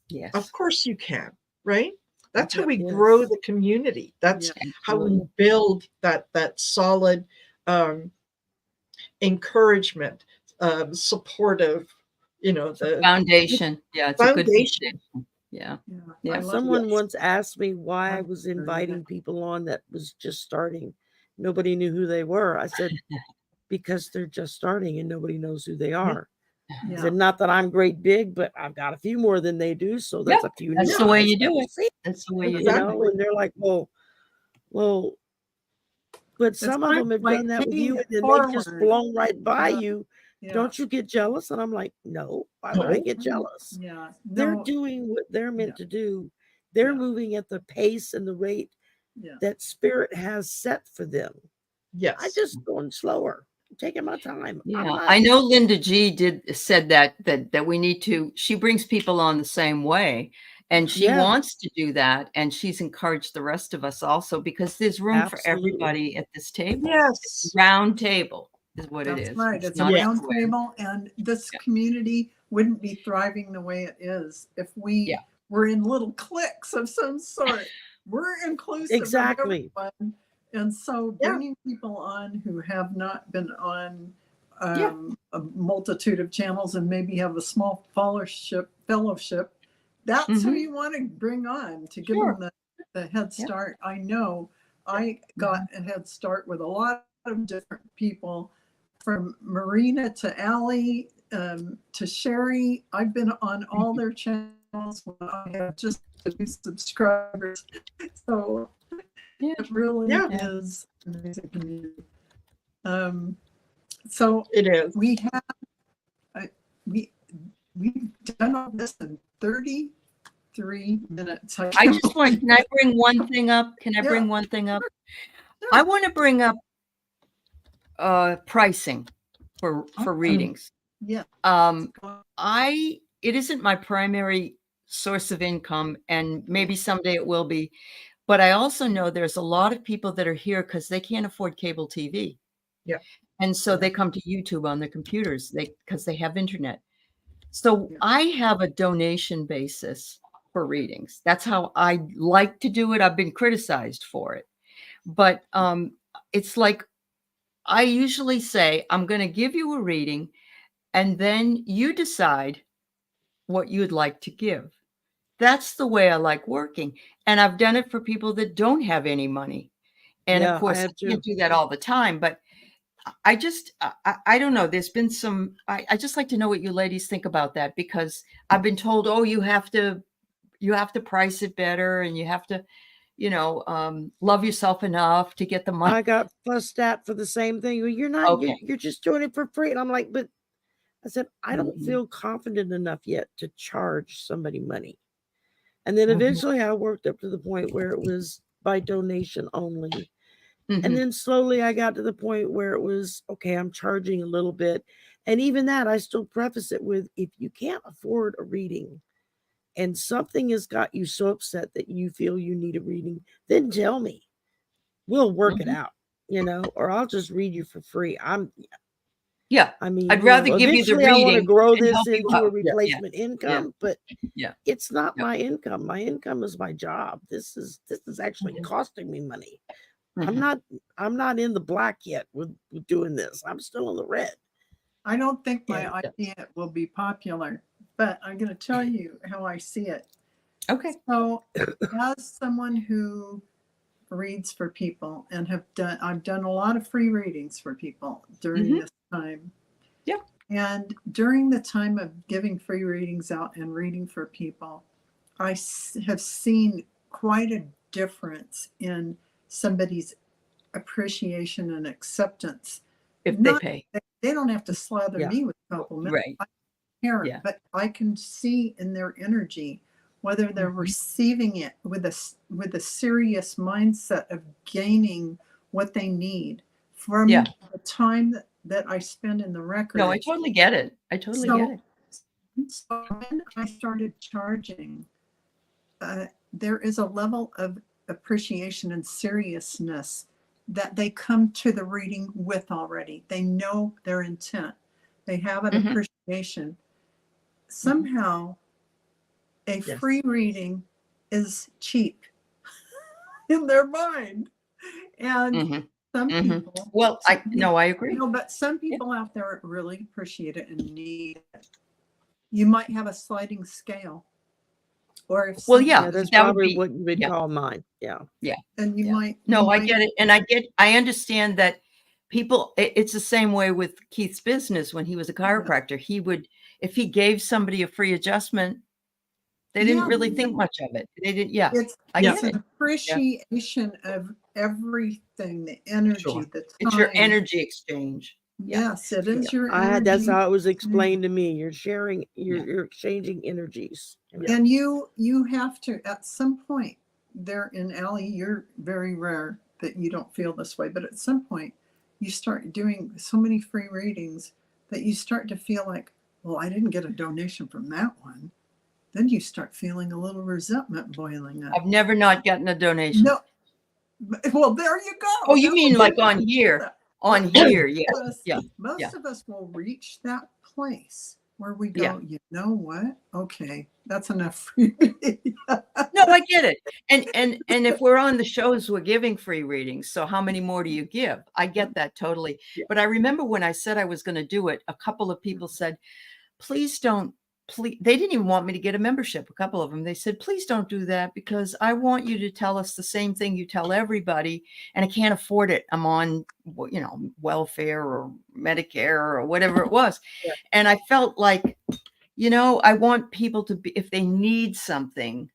Speaker 2: Yes.
Speaker 4: of course you can, right? That's how
Speaker 1: Yep.
Speaker 4: we grow
Speaker 3: Yes.
Speaker 4: the community. That's
Speaker 1: Yeah.
Speaker 4: how we
Speaker 3: Absolutely.
Speaker 4: build that solid encouragement, supportive, you know, the
Speaker 2: Foundation. Yeah, it's a good
Speaker 4: foundation.
Speaker 2: foundation. Yeah.
Speaker 1: Yeah.
Speaker 2: Yeah.
Speaker 1: I love
Speaker 3: Someone
Speaker 4: Yes.
Speaker 3: once asked me why I
Speaker 1: love
Speaker 3: was
Speaker 1: hearing
Speaker 3: inviting
Speaker 1: that.
Speaker 3: people on that was just starting. Nobody knew who they were. I said, because they're just starting and nobody knows who they are. I
Speaker 1: Yeah.
Speaker 3: said, not that I'm great big, but I've got a few more than they do. So that's a few
Speaker 2: That's
Speaker 3: new
Speaker 2: the way
Speaker 3: eyes
Speaker 2: you
Speaker 3: that
Speaker 2: do
Speaker 3: will
Speaker 2: it.
Speaker 3: see,
Speaker 2: That's the way you
Speaker 3: you
Speaker 2: do
Speaker 4: Exactly.
Speaker 3: know, and they're like, well, but
Speaker 1: It's
Speaker 3: some of them have
Speaker 1: like
Speaker 3: done that with
Speaker 1: paying
Speaker 3: you
Speaker 1: it
Speaker 3: and then they've just
Speaker 1: forward.
Speaker 3: blown right by
Speaker 1: Yeah.
Speaker 3: you.
Speaker 1: Yeah.
Speaker 3: Don't you get jealous? And I'm like, no, why would I
Speaker 4: No.
Speaker 3: get jealous?
Speaker 1: Yeah.
Speaker 3: They're
Speaker 1: No.
Speaker 3: doing what they're
Speaker 1: Yeah.
Speaker 3: meant to do. They're
Speaker 1: Yeah.
Speaker 3: moving at the pace and the rate
Speaker 1: Yeah.
Speaker 3: that spirit has set for them. I
Speaker 4: Yes.
Speaker 3: just going slower, taking my time. I'm
Speaker 2: Yeah,
Speaker 3: not.
Speaker 2: I know Linda G said that we need to, she brings people on the same way, and she
Speaker 3: Yeah.
Speaker 2: wants to do that, and she's encouraged the rest of us also, because there's room for
Speaker 3: Absolutely.
Speaker 2: everybody at this table. It's
Speaker 4: Yes.
Speaker 2: a round table is what it
Speaker 1: That's
Speaker 2: is.
Speaker 1: right. It's a
Speaker 2: not
Speaker 1: round
Speaker 2: square.
Speaker 1: table, and this
Speaker 2: Yeah.
Speaker 1: community wouldn't be thriving the way it is if we
Speaker 2: Yeah.
Speaker 1: were in little cliques of some sort. We're inclusive
Speaker 3: Exactly.
Speaker 1: of everyone. And so
Speaker 4: Yeah.
Speaker 1: bringing people on who have not been on
Speaker 2: Yeah.
Speaker 1: a multitude of channels and maybe have a small fellowship, that's who
Speaker 2: Mhm.
Speaker 1: you want to bring on to give
Speaker 2: Sure.
Speaker 1: them the head
Speaker 2: Yeah.
Speaker 1: start. I know I got a head start with a lot of different people, from Marina to Allie to Sherry. I've been on all their channels when I have just a few subscribers. So
Speaker 2: Yeah.
Speaker 1: it really
Speaker 4: Yeah.
Speaker 1: is an amazing community. So
Speaker 4: It is.
Speaker 1: we have we've done all this in 33 minutes.
Speaker 2: I just want, can I bring one thing up? Can I
Speaker 1: Yeah.
Speaker 2: bring one thing up?
Speaker 1: Sure.
Speaker 2: I want to bring up pricing for readings.
Speaker 1: Yeah.
Speaker 2: It isn't my primary source of income, and maybe someday it will be, but I also know there's a lot of people that are here because they can't afford cable TV.
Speaker 4: Yeah.
Speaker 2: And so
Speaker 1: Yeah.
Speaker 2: they come to YouTube on their computers because they have internet. So
Speaker 1: Yeah.
Speaker 2: I have a donation basis for readings. That's how I like to do it. I've been criticized for it, but it's like, I usually say, I'm going to give you a reading, and then you decide what you'd like to give. That's the way I like working. And I've done it for people that don't have any money. And
Speaker 3: Yeah,
Speaker 2: of course,
Speaker 3: I
Speaker 2: I
Speaker 3: have
Speaker 2: can't
Speaker 3: too.
Speaker 2: do that all the time, but I just, I don't know. There's been some, I just like to know what you ladies think about that, because I've been told, oh, you have to price it better, and you have to, love yourself enough to get the money.
Speaker 3: I got fussed at for the same thing. Well, you're not,
Speaker 2: Okay.
Speaker 3: you're just doing it for free. And I'm like, but I said, I don't
Speaker 2: Mhm.
Speaker 3: feel confident enough yet to charge somebody money. And then
Speaker 2: Mhm.
Speaker 3: eventually I worked up to the point where it was by donation only. And
Speaker 2: Mhm.
Speaker 3: then slowly I got to the point where it was, okay, I'm charging a little bit. And even that, I still preface it with, if you can't afford a reading, and something has got you so upset that you feel you need a reading, then tell me. We'll work it out, or I'll just read you for free.
Speaker 2: Yeah.
Speaker 3: I mean,
Speaker 2: I'd rather give you the
Speaker 3: eventually I want to
Speaker 2: reading
Speaker 3: grow
Speaker 2: and
Speaker 3: this
Speaker 2: help you
Speaker 3: into a
Speaker 2: out.
Speaker 3: replacement income, but
Speaker 2: Yeah.
Speaker 3: it's not
Speaker 2: Yeah.
Speaker 3: my income. My income is my job. This is actually costing me money.
Speaker 2: Mhm.
Speaker 3: I'm not in the black yet with doing this. I'm still in the red.
Speaker 1: I don't think my
Speaker 3: Yeah.
Speaker 1: idea will be popular, but I'm going to tell you how I see it.
Speaker 2: Okay.
Speaker 1: So, as someone who reads for people and I've done a lot of free readings for people during this time.
Speaker 2: Yeah.
Speaker 1: And during the time of giving free readings out and reading for people, I have seen quite a difference in somebody's appreciation and acceptance.
Speaker 2: If they pay.
Speaker 1: They don't have to slather
Speaker 3: Yeah.
Speaker 1: me with compliments.
Speaker 2: Right.
Speaker 1: I don't care,
Speaker 2: Yeah.
Speaker 1: but I can see in their energy whether they're receiving it with a serious mindset of gaining what they need from
Speaker 2: Yeah.
Speaker 1: the time that I spend in the record.
Speaker 2: No, I totally get it. I totally get it.
Speaker 1: So when I started charging, there is a level of appreciation and seriousness that they come to the reading with already. They know their intent. They have an appreciation. Somehow, a free reading is cheap in their mind. And some people,
Speaker 2: Well, I agree.
Speaker 1: but some people out there really appreciate it and need it. You might have a sliding scale. Or if
Speaker 3: that's
Speaker 2: that would
Speaker 3: probably
Speaker 2: be
Speaker 3: what you would call mine. Yeah.
Speaker 2: Yeah.
Speaker 1: And you might.
Speaker 2: No, I get it. And I understand that people, it's the same way with Keith's business. When he was a chiropractor, he would, if he gave somebody a free adjustment, they didn't really think much of it. They didn't. Yeah.
Speaker 1: It's an appreciation of everything, the energy, the time.
Speaker 2: It's your energy exchange.
Speaker 1: Yes, it is your energy.
Speaker 3: That's how it was explained to me. You're sharing, you're exchanging energies.
Speaker 1: And you have to, at some point there, in Allie, you're very rare that you don't feel this way, but at some point you start doing so many free readings that you start to feel like, well, I didn't get a donation from that one. Then you start feeling a little resentment boiling up.
Speaker 2: I've never not gotten a donation.
Speaker 1: No. Well, there you go.
Speaker 2: Oh, you mean like on here? On here,
Speaker 1: Most of us will reach that place where we go, you know what? Okay, that's enough free reading.
Speaker 2: No, I get it. And if we're on the shows, we're giving free readings. So how many more do you give? I get that totally. But I remember when I said I was going to do it, a couple of people said, please don't. Please, they didn't even want me to get a membership. A couple of them, they said, please don't do that because I want you to tell us the same thing you tell everybody, and I can't afford it. I'm on, welfare or Medicare or whatever it was. And I felt like, I want people to be, if they need something,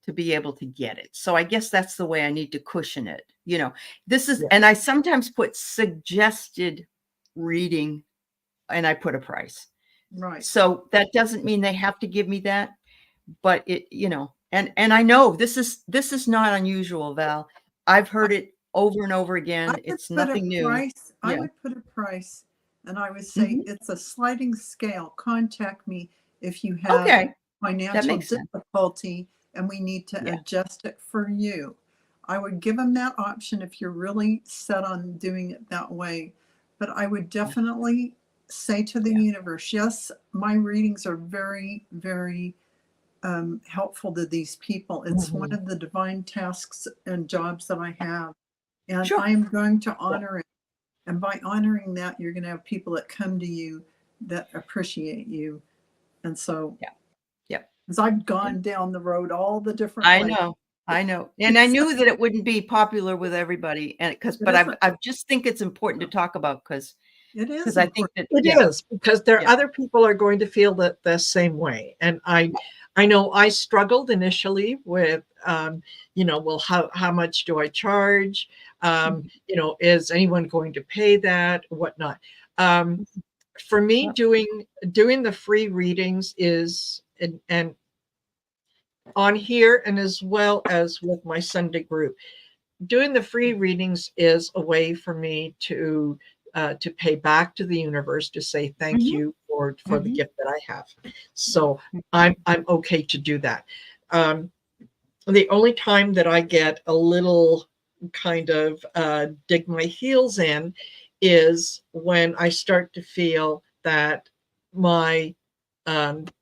Speaker 2: to be able to get it. So I guess that's the way I need to cushion it. This is, and I sometimes put suggested reading and I put a price.
Speaker 1: Right.
Speaker 2: So that doesn't mean they have to give me that, but it, and I know this is not unusual, Val. I've heard it over and over again. It's nothing new.
Speaker 1: I would put a price and I would say it's a sliding scale. Contact me if you have financial difficulty and we need to adjust it for you. I would give them that option if you're really set on doing it that way. But I would definitely say to the universe, yes, my readings are very, very helpful to these people. It's one of the divine tasks and jobs that I have. And I'm going to honor it. And by honoring that, you're going to have people that come to you that appreciate you. And so, because I've gone down the road all the different ways.
Speaker 2: I know. And I knew that it wouldn't be popular with everybody. And but I just think it's important to talk about because
Speaker 1: it is.
Speaker 2: I think that
Speaker 4: it is because there are other people are going to feel that the same way. And I know I struggled initially with, well, how much do I charge? Is anyone going to pay that? Whatnot. For me, doing the free readings is, and on here and as well as with my Sunday group, doing the free readings is a way for me to pay back to the universe to say thank you for the
Speaker 2: Mhm.
Speaker 4: gift that I have. So I'm okay to do that. The only time that I get a little kind of dig my heels in is when I start to feel that my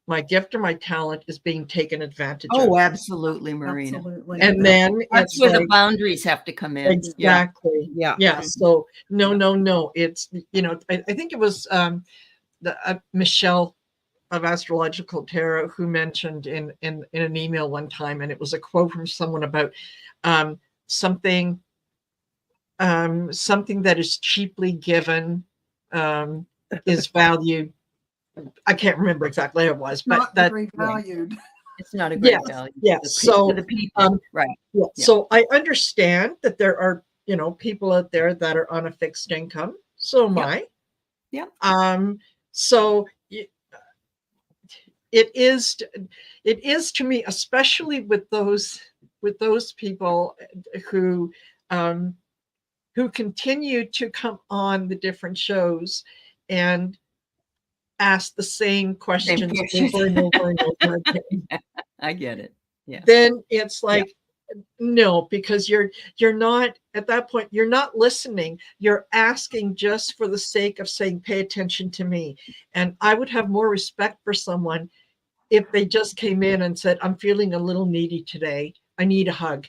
Speaker 4: my gift or my talent is being taken advantage of.
Speaker 2: Oh, absolutely, Marina.
Speaker 1: Absolutely.
Speaker 4: And then
Speaker 2: That's
Speaker 4: it's
Speaker 2: where the
Speaker 4: like,
Speaker 2: boundaries have to come in. Yeah.
Speaker 4: exactly.
Speaker 3: Yeah.
Speaker 4: Yeah.
Speaker 2: Mhm.
Speaker 4: So no,
Speaker 2: Yeah.
Speaker 4: no. It's, I think it was Michelle of Astrological Tarot who mentioned in an email one time, and it was a quote from someone about um, something something that is cheaply given is valued. I can't remember exactly what it was, but
Speaker 1: Not
Speaker 4: that,
Speaker 1: very valued.
Speaker 2: It's not a
Speaker 4: yes,
Speaker 2: great value
Speaker 4: yes.
Speaker 2: to
Speaker 4: So
Speaker 2: the people. Right.
Speaker 4: yeah,
Speaker 2: Yeah.
Speaker 4: so I understand that there are, people out there that are on a fixed income. So am
Speaker 2: Yep.
Speaker 4: I.
Speaker 2: Yep.
Speaker 4: So it is to me, especially with those people who um, who continue to come on the different shows and ask the same questions
Speaker 2: questions.
Speaker 4: over and over and over again.
Speaker 2: I get it. Yeah.
Speaker 4: Then it's
Speaker 2: Yeah.
Speaker 4: like, no, because you're not, at that point, you're not listening. You're asking just for the sake of saying, pay attention to me. And I would have more respect for someone if they just came in and said, I'm feeling a little needy today. I need a hug.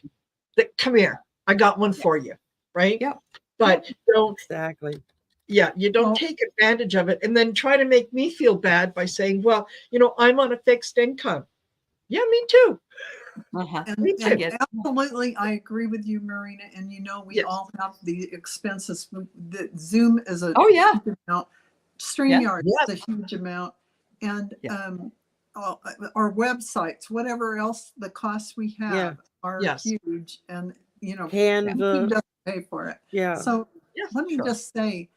Speaker 4: Come here. I got one for you. Right.
Speaker 2: Yep.
Speaker 4: But don't,
Speaker 3: Exactly.
Speaker 4: yeah, you don't
Speaker 1: Well,
Speaker 4: take advantage of it and then try to make me feel bad by saying, well, I'm on a fixed income. Yeah, me too.
Speaker 2: Uh-huh.
Speaker 4: Me
Speaker 2: I
Speaker 4: too.
Speaker 2: get it.
Speaker 1: absolutely, I agree with you, Marina. And we
Speaker 4: Yes.
Speaker 1: all have the expenses. The Zoom is a
Speaker 2: Oh, yeah.
Speaker 1: huge amount. StreamYard
Speaker 4: Yes.
Speaker 1: is a huge amount. And
Speaker 2: Yeah.
Speaker 1: our websites, whatever else the costs we have
Speaker 3: Yeah.
Speaker 1: are
Speaker 4: Yes.
Speaker 1: huge. And
Speaker 3: Canva.
Speaker 1: he doesn't pay for it.
Speaker 3: Yeah.
Speaker 1: So
Speaker 4: Yeah,
Speaker 1: let me
Speaker 2: sure.
Speaker 1: just say,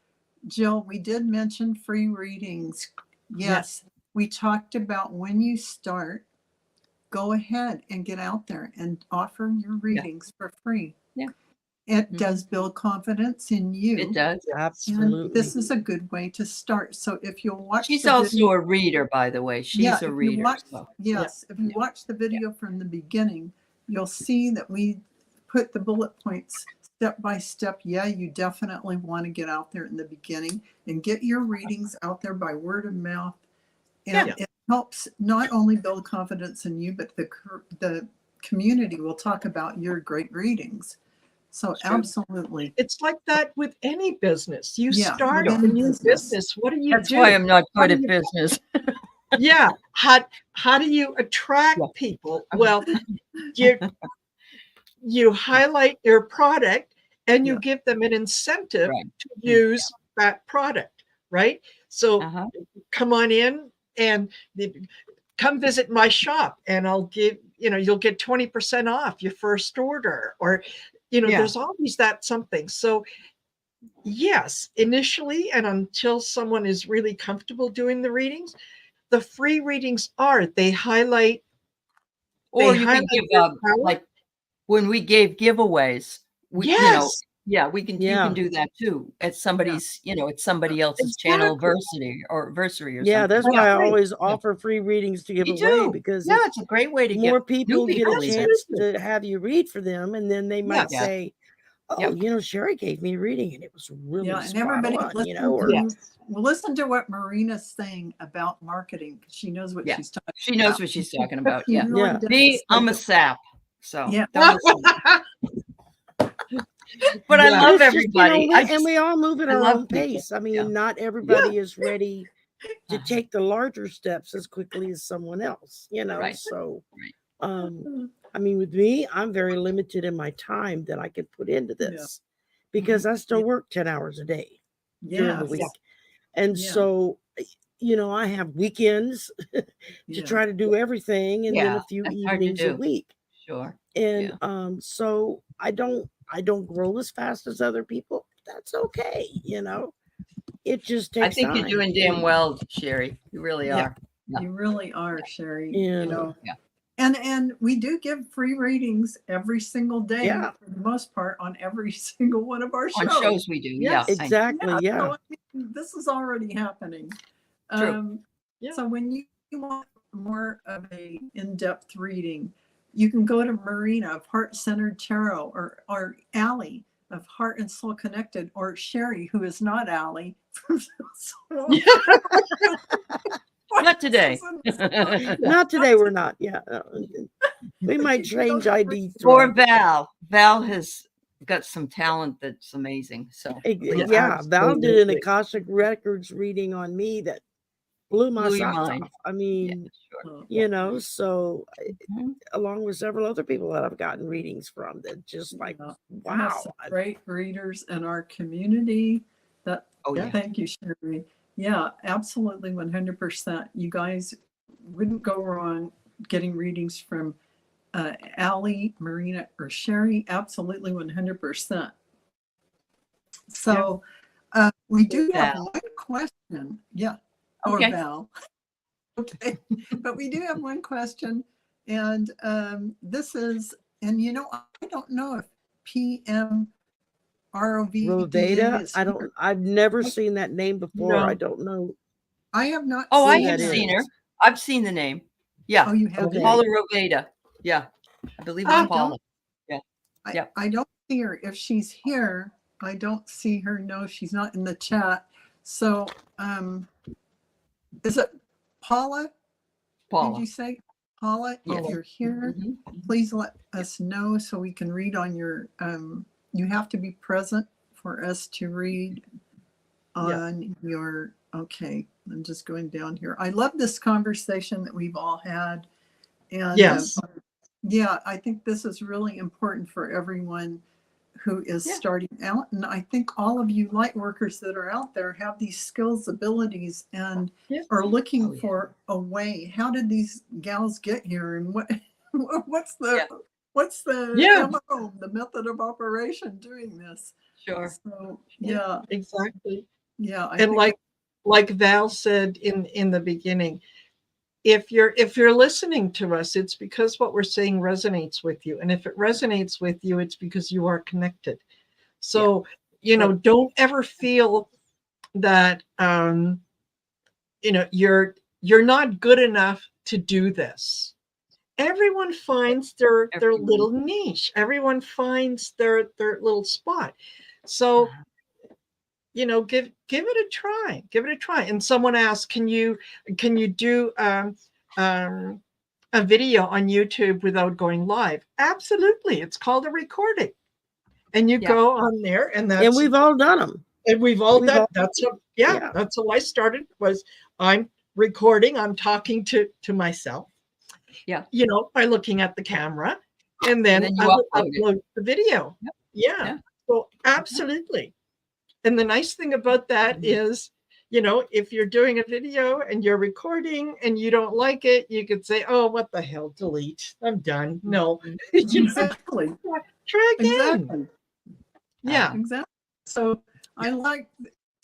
Speaker 1: Jill, we did mention free readings. Yes, we talked about when you start, go ahead and get out there and offer your readings for free.
Speaker 2: Yeah.
Speaker 1: It
Speaker 2: Mhm.
Speaker 1: does build confidence in you.
Speaker 2: It does.
Speaker 1: And
Speaker 3: Absolutely.
Speaker 1: this is a good way to start. So if you'll watch
Speaker 2: She's
Speaker 1: the
Speaker 2: also
Speaker 1: video,
Speaker 2: a reader, by the way. She's
Speaker 1: if
Speaker 2: a
Speaker 1: you
Speaker 2: reader.
Speaker 1: watch,
Speaker 2: So.
Speaker 1: yes, if you watch the video from the beginning, you'll see that we put the bullet points step by step. Yeah, you definitely want to get out there in the beginning and get your readings out there by word of mouth. And
Speaker 4: Yeah.
Speaker 1: it helps not only build confidence in you, but the community will talk about your great readings. So
Speaker 4: It's true.
Speaker 1: absolutely.
Speaker 4: It's like that with any business. You
Speaker 1: Yeah,
Speaker 4: start
Speaker 1: with
Speaker 4: a
Speaker 1: any
Speaker 4: new
Speaker 1: business.
Speaker 4: business. What do you
Speaker 2: That's
Speaker 4: do?
Speaker 2: why I'm not
Speaker 4: How
Speaker 2: good
Speaker 4: do
Speaker 2: at business.
Speaker 4: Yeah. How do you attract
Speaker 2: Yeah.
Speaker 4: people? Well, you highlight your product and you
Speaker 1: Yeah.
Speaker 4: give them an incentive
Speaker 2: Right.
Speaker 4: to use that product, right? So
Speaker 2: Uh-huh.
Speaker 4: come on in and come visit my shop and I'll give, you'll get 20% off your first order, or, there's always that something. So yes, initially, and until someone is really comfortable doing the readings, the free readings they highlight,
Speaker 2: Or you can give
Speaker 4: your power.
Speaker 2: like when we gave giveaways,
Speaker 4: Yes,
Speaker 2: we can, you
Speaker 3: Yeah.
Speaker 2: can do that too at somebody's, it's somebody else's channel
Speaker 4: exactly.
Speaker 2: versary or
Speaker 3: Yeah,
Speaker 2: something.
Speaker 3: that's why I
Speaker 4: Right.
Speaker 3: always offer free readings to give
Speaker 2: Me
Speaker 3: away,
Speaker 2: too.
Speaker 3: because
Speaker 2: Yeah,
Speaker 3: if
Speaker 2: it's a great way to
Speaker 3: more
Speaker 2: get new
Speaker 3: people get a
Speaker 2: people even.
Speaker 3: chance
Speaker 4: Absolutely.
Speaker 3: to have you read for them, and then they might
Speaker 4: Yes.
Speaker 2: Yeah.
Speaker 3: say, oh,
Speaker 2: Yep.
Speaker 3: Sherry gave me a reading and it was really
Speaker 1: Yeah, and
Speaker 3: spot
Speaker 1: everybody
Speaker 3: on,
Speaker 1: listen
Speaker 3: or
Speaker 1: listen to what Marina's saying about marketing, because she knows what
Speaker 2: Yeah.
Speaker 1: she's talking
Speaker 2: She knows
Speaker 1: about.
Speaker 2: what she's talking about.
Speaker 1: She
Speaker 2: Yeah.
Speaker 1: really
Speaker 3: Yeah.
Speaker 1: does.
Speaker 2: Me, I'm a sap. So
Speaker 1: Yeah.
Speaker 2: don't listen. But I
Speaker 4: Yeah.
Speaker 2: love
Speaker 3: it's just,
Speaker 2: everybody.
Speaker 3: we all move at
Speaker 2: I
Speaker 3: our
Speaker 2: love
Speaker 3: own
Speaker 2: people.
Speaker 3: pace. I mean,
Speaker 2: Yeah.
Speaker 3: not everybody is ready to
Speaker 2: Uh-huh.
Speaker 3: take the larger steps as quickly as someone else,
Speaker 2: Right.
Speaker 3: So,
Speaker 2: Right.
Speaker 3: I mean, with me, I'm very limited in my time that I can put into this because I still work 10 hours a day during the
Speaker 1: Yes.
Speaker 3: week. And
Speaker 1: Yeah.
Speaker 3: so, I have weekends to try to do everything, and then
Speaker 2: Yeah,
Speaker 3: a few
Speaker 2: that's hard to
Speaker 3: evenings a
Speaker 2: do.
Speaker 3: week.
Speaker 2: Sure.
Speaker 3: And so I don't grow as fast as other people. That's okay, It just
Speaker 2: I
Speaker 3: takes
Speaker 2: think you're
Speaker 3: time.
Speaker 2: doing damn well, Sherry. You really
Speaker 1: Yeah.
Speaker 2: are. Yeah.
Speaker 1: You really are, Sherry.
Speaker 3: Yeah.
Speaker 1: And we do give free readings every single day,
Speaker 3: Yeah.
Speaker 1: for the most part, on every single one of our
Speaker 2: On
Speaker 1: shows.
Speaker 2: shows we do.
Speaker 1: Yes.
Speaker 2: Yeah.
Speaker 3: Exactly. Yeah.
Speaker 1: So, I mean, this is already happening.
Speaker 2: True.
Speaker 4: Yeah.
Speaker 1: So when you want more of a in-depth reading, you can go to Marina of Heart Centered Tarot, or Allie of Heart and Soul Connected, or Sherry, who is not Allie.
Speaker 2: Not today.
Speaker 3: Not today. We're not. Yeah. We might change ID.
Speaker 2: Or Val. Val has got some talent that's amazing. So
Speaker 3: Yeah, Val did an
Speaker 4: absolutely.
Speaker 3: Akashic Records reading on me that blew my
Speaker 2: blew your
Speaker 3: socks
Speaker 2: mind.
Speaker 3: off. I mean,
Speaker 2: Sure.
Speaker 3: you know, so
Speaker 2: Mhm.
Speaker 3: along with several other people that I've gotten readings from, that just like,
Speaker 1: We have
Speaker 3: wow.
Speaker 1: some great readers in our community. That
Speaker 2: Oh yeah.
Speaker 1: Thank you, Sherry. Yeah, absolutely, 100%. You guys wouldn't go wrong getting readings from Allie, Marina, or Sherry. Absolutely, 100%. So we do have
Speaker 2: Val.
Speaker 1: one question. Yeah,
Speaker 2: Okay.
Speaker 1: or Val. Okay, but we do have one question, and this is, and you know, I don't know if PM
Speaker 3: Roveda,
Speaker 1: is
Speaker 3: I
Speaker 1: here.
Speaker 3: don't, I've never seen that name before.
Speaker 4: No.
Speaker 3: I don't know.
Speaker 1: I have not.
Speaker 2: Oh, I
Speaker 1: seen
Speaker 2: have
Speaker 3: that
Speaker 2: seen
Speaker 3: is.
Speaker 2: her. I've seen the name. Yeah.
Speaker 1: Oh, you have.
Speaker 3: Okay.
Speaker 2: Paula Roveda. Yeah. I believe
Speaker 1: I
Speaker 2: it's Paula.
Speaker 1: I don't see her. If she's here, I don't see her. No, she's not in the chat. So, is it Paula? Did
Speaker 2: Paula.
Speaker 1: you say Paula?
Speaker 2: Yes.
Speaker 1: If you're here,
Speaker 2: Mhm.
Speaker 1: please let us know so we can read on your. You have to be present for us to read on your. Okay, I'm just going down here. I love this conversation that we've all had, and
Speaker 4: Yes.
Speaker 1: yeah, I think this is really important for everyone who is starting out. And I think all of you light workers that are out there have these skills, abilities, and are looking for a way. How did these gals get here? And what's the MO, the method of operation doing this?
Speaker 2: Sure.
Speaker 1: So
Speaker 4: Exactly.
Speaker 1: yeah.
Speaker 4: And like Val said in the beginning, if you're listening to us, it's because what we're saying resonates with you. And if it resonates with you, it's because you are connected. So, you know, don't ever feel that you know, you're not good enough to do this. Everyone finds their little niche. Everyone finds their little spot. So, you know, give it a try. Give it a try. And someone asked, can you do a video on YouTube without going live? Absolutely. It's called a recording. And you go on there, and
Speaker 3: we've all done them.
Speaker 4: And we've all done. That's how I started. Was I'm recording. I'm talking to myself.
Speaker 2: Yeah.
Speaker 4: You know, by looking at the camera, and then I will upload the video. Yeah. So absolutely. And the nice thing about that is, you know, if you're doing a video and you're recording and you don't like it, you could say, "Oh, what the hell? Delete. I'm done." No,
Speaker 1: exactly.
Speaker 4: Try again.
Speaker 1: Exactly.
Speaker 4: Yeah.
Speaker 1: Exactly. So I like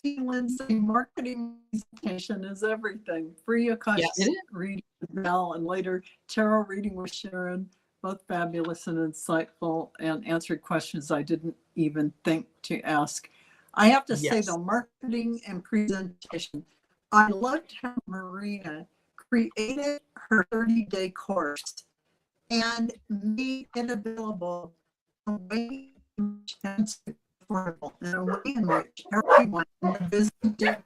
Speaker 1: Lindsay, marketing presentation is everything. Free Akashic reading with Val, and later tarot reading with Sharon. Both fabulous and insightful, and answered questions I didn't even think to ask. I have to say, though, marketing and presentation, I loved how Marina created her 30-day course and made it available a way and affordable in a way in which everyone in the business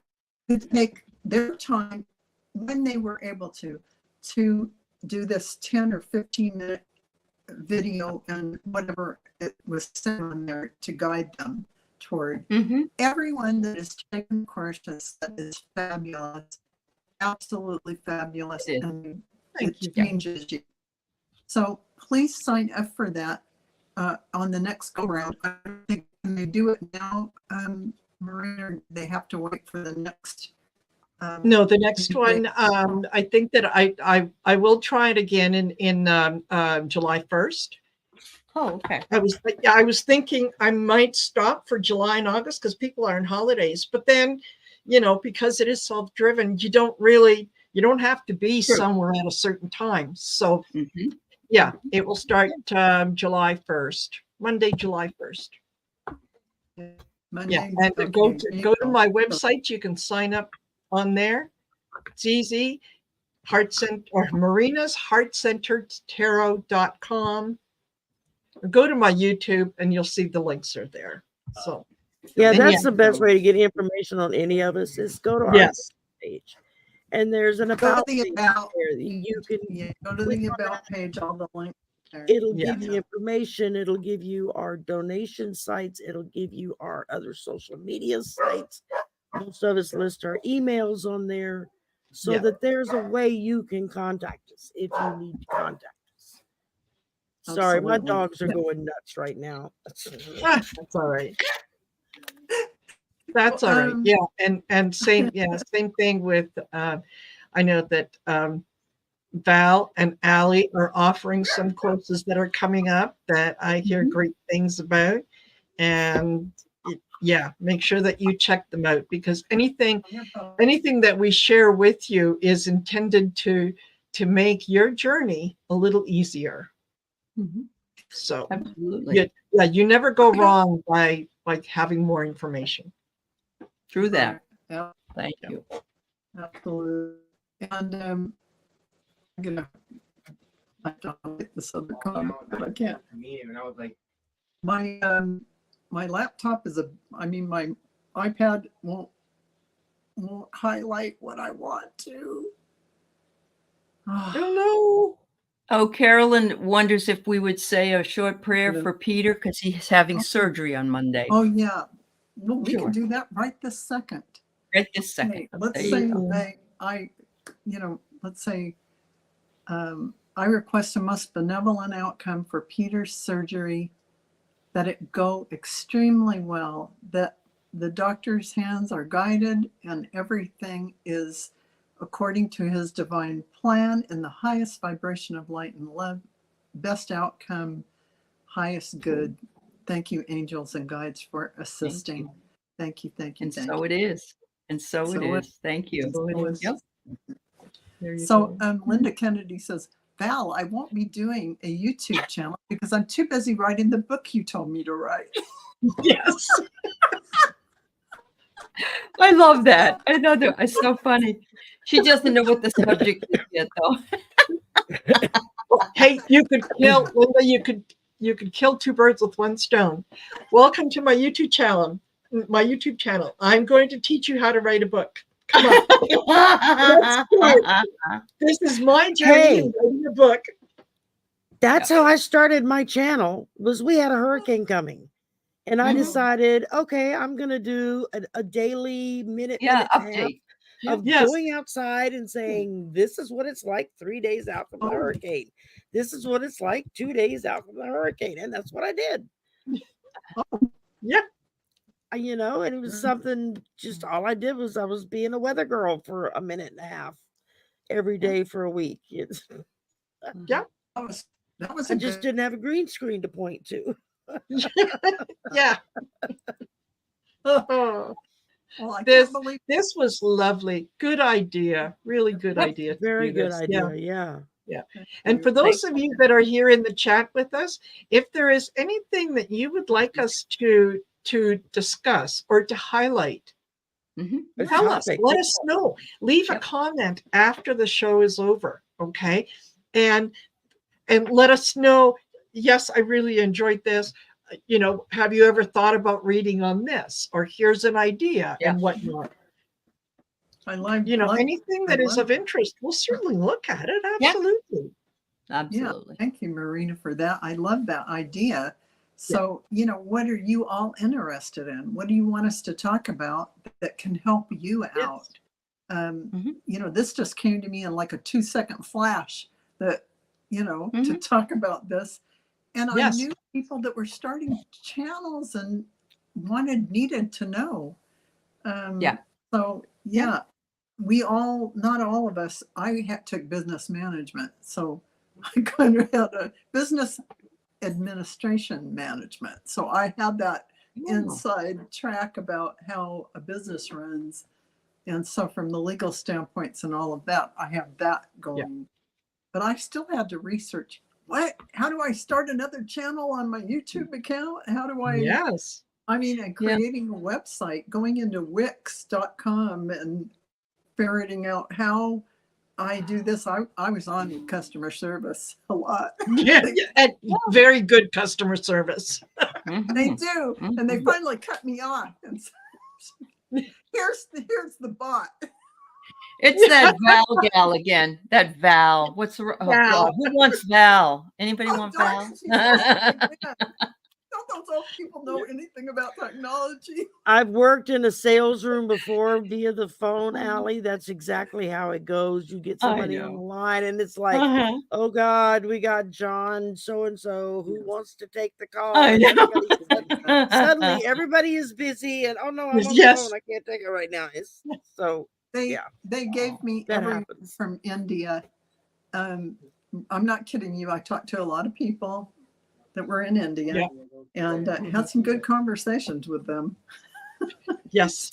Speaker 1: could take their time when they were able to do this 10 or 15-minute video and whatever it was set on there to guide them toward. Everyone that is taking courses that is fabulous, absolutely fabulous, and it changes you. So please sign up for that on the next go round. I think when they do it now, Marina, they have to wait for the next.
Speaker 4: No, the next one. I think that I will try it again in July 1st.
Speaker 2: Oh, okay.
Speaker 4: I was thinking I might stop for July and August because people are on holidays, but then, you know, because it is self-driven, you don't have to be somewhere at a certain time. So yeah, it will start July 1st, Monday, July 1st.
Speaker 1: Monday,
Speaker 4: and go to my website. You can sign up on there. It's easy. Heart Center or Marina's HeartCenteredTarot.com. Go to my YouTube and you'll see the links are there. So
Speaker 3: Yeah,
Speaker 4: and
Speaker 3: that's
Speaker 4: yeah,
Speaker 3: the best way to get information on any of us is go to our
Speaker 4: yes,
Speaker 3: page. And there's an
Speaker 1: Go to
Speaker 3: about
Speaker 1: the
Speaker 3: page
Speaker 1: about.
Speaker 3: there. You can
Speaker 1: Go to
Speaker 3: click
Speaker 1: the
Speaker 3: on that.
Speaker 1: about page. All the links there.
Speaker 3: It'll
Speaker 4: Yeah.
Speaker 3: give you information. It'll give you our donation sites. It'll give you our other social media sites. Most of us list our emails on there so
Speaker 4: Yeah.
Speaker 3: that there's a way you can contact us if you need to contact us. Sorry, my
Speaker 1: Absolutely.
Speaker 3: dogs are going nuts right now.
Speaker 4: That's all right. That's all right. Yeah. And same thing with I know that Val and Allie are offering some courses that are coming up that I hear great things about. And yeah, make sure that you check them out because anything that we share with you is intended to make your journey a little easier. So
Speaker 2: Absolutely.
Speaker 4: you never go wrong by having more information.
Speaker 2: True that.
Speaker 1: Yeah,
Speaker 2: Thank you.
Speaker 1: absolutely. And I'm gonna get this other comment, but I can't.
Speaker 5: And I was like,
Speaker 1: My my laptop is my iPad won't highlight what I want to.
Speaker 4: Oh no.
Speaker 2: Oh, Carolyn wonders if we would say a short prayer
Speaker 1: Yeah.
Speaker 2: for Peter because he's having surgery on Monday.
Speaker 1: Oh yeah. Well, we
Speaker 2: Sure.
Speaker 1: can do that right this second.
Speaker 2: Right this second.
Speaker 1: Hey, let's
Speaker 2: There you
Speaker 1: say
Speaker 2: go.
Speaker 1: let's say I request a most benevolent outcome for Peter's surgery, that it go extremely well, that the doctor's hands are guided and everything is according to his divine plan in the highest vibration of light and love, best outcome, highest good. Thank you, angels and guides, for assisting. Thank you.
Speaker 2: And so it is. And so it is. Thank you. Yep.
Speaker 1: So Linda Kennedy says, Val, I won't be doing a YouTube channel because I'm too busy writing the book you told me to write.
Speaker 4: Yes.
Speaker 2: I love that. I know that. It's so funny. She doesn't know what the subject is yet, though.
Speaker 4: Hey, you could kill Linda. You could kill two birds with one stone. Welcome to my YouTube channel. I'm going to teach you how to write a book. Come on. This is my journey in writing a book.
Speaker 3: That's how I started my channel. Was we had a hurricane coming, and I decided, okay, I'm gonna do a daily minute
Speaker 2: update
Speaker 3: of going outside and saying, this is what it's like 3 days out from the hurricane. This is what it's like 2 days out from the hurricane, and that's what I did.
Speaker 4: Yeah.
Speaker 3: And it was something. Just all I did was I was being a weather girl for a minute and a half every day for a week.
Speaker 4: Yeah.
Speaker 1: That was
Speaker 3: I just didn't have a green screen to point to.
Speaker 4: Yeah.
Speaker 1: Well, I can't believe
Speaker 4: this was lovely. Good idea. Really good idea.
Speaker 3: Very good idea. Yeah.
Speaker 4: And for those of you that are here in the chat with us, if there is anything that you would like us to discuss or to highlight, tell us. Let us know. Leave a comment after the show is over. Okay. And let us know, yes, I really enjoyed this. Have you ever thought about reading on this? Or here's an idea and whatnot.
Speaker 1: I like
Speaker 4: anything that is of interest, we'll certainly look at it. Absolutely.
Speaker 2: Absolutely.
Speaker 1: Yeah, thank you, Marina, for that. I love that idea. So, what are you all interested in? What do you want us to talk about that can help you out? This just came to me in like a 2-second flash that, to talk about this. And I knew people that were starting channels and needed to know. So, we all, not all of us, I took business management. So I kind of had a business administration management. So I had that inside track about how a business runs. And so from the legal standpoints and all of that, I have that going. But I still had to research, how do I start another channel on my YouTube account? How do I?
Speaker 4: Yes.
Speaker 1: And creating a website, going into Wix.com and ferreting out how I do this. I was on customer service a lot.
Speaker 4: Yeah, and very good customer service.
Speaker 1: They
Speaker 2: Mhm.
Speaker 1: do, and they finally cut me off. And so, here's the bot.
Speaker 2: It's that Val gal again. That Val. What's the? Oh
Speaker 4: Val.
Speaker 2: God, who wants Val? Anybody
Speaker 1: Oh,
Speaker 2: want
Speaker 1: darn
Speaker 2: Val?
Speaker 1: it, she's right again. Don't those people know anything about technology?
Speaker 3: I've worked in a sales room before via the phone, Allie. That's exactly how it goes. You get
Speaker 2: I
Speaker 3: somebody on the
Speaker 2: know.
Speaker 3: line and it's like,
Speaker 2: Uh-huh.
Speaker 3: oh God, we got John so and so who wants to take the call.
Speaker 2: I
Speaker 3: And
Speaker 2: know.
Speaker 3: suddenly everybody is busy and oh no, I'm on the
Speaker 4: Yes.
Speaker 3: phone. I can't take it right now. It's so yeah,
Speaker 1: They gave me
Speaker 3: that
Speaker 1: everyone
Speaker 3: happens.
Speaker 1: from India. I'm not kidding you. I talked to a lot of people that were in India,
Speaker 4: Yeah.
Speaker 1: and had some good conversations with them.
Speaker 4: Yes.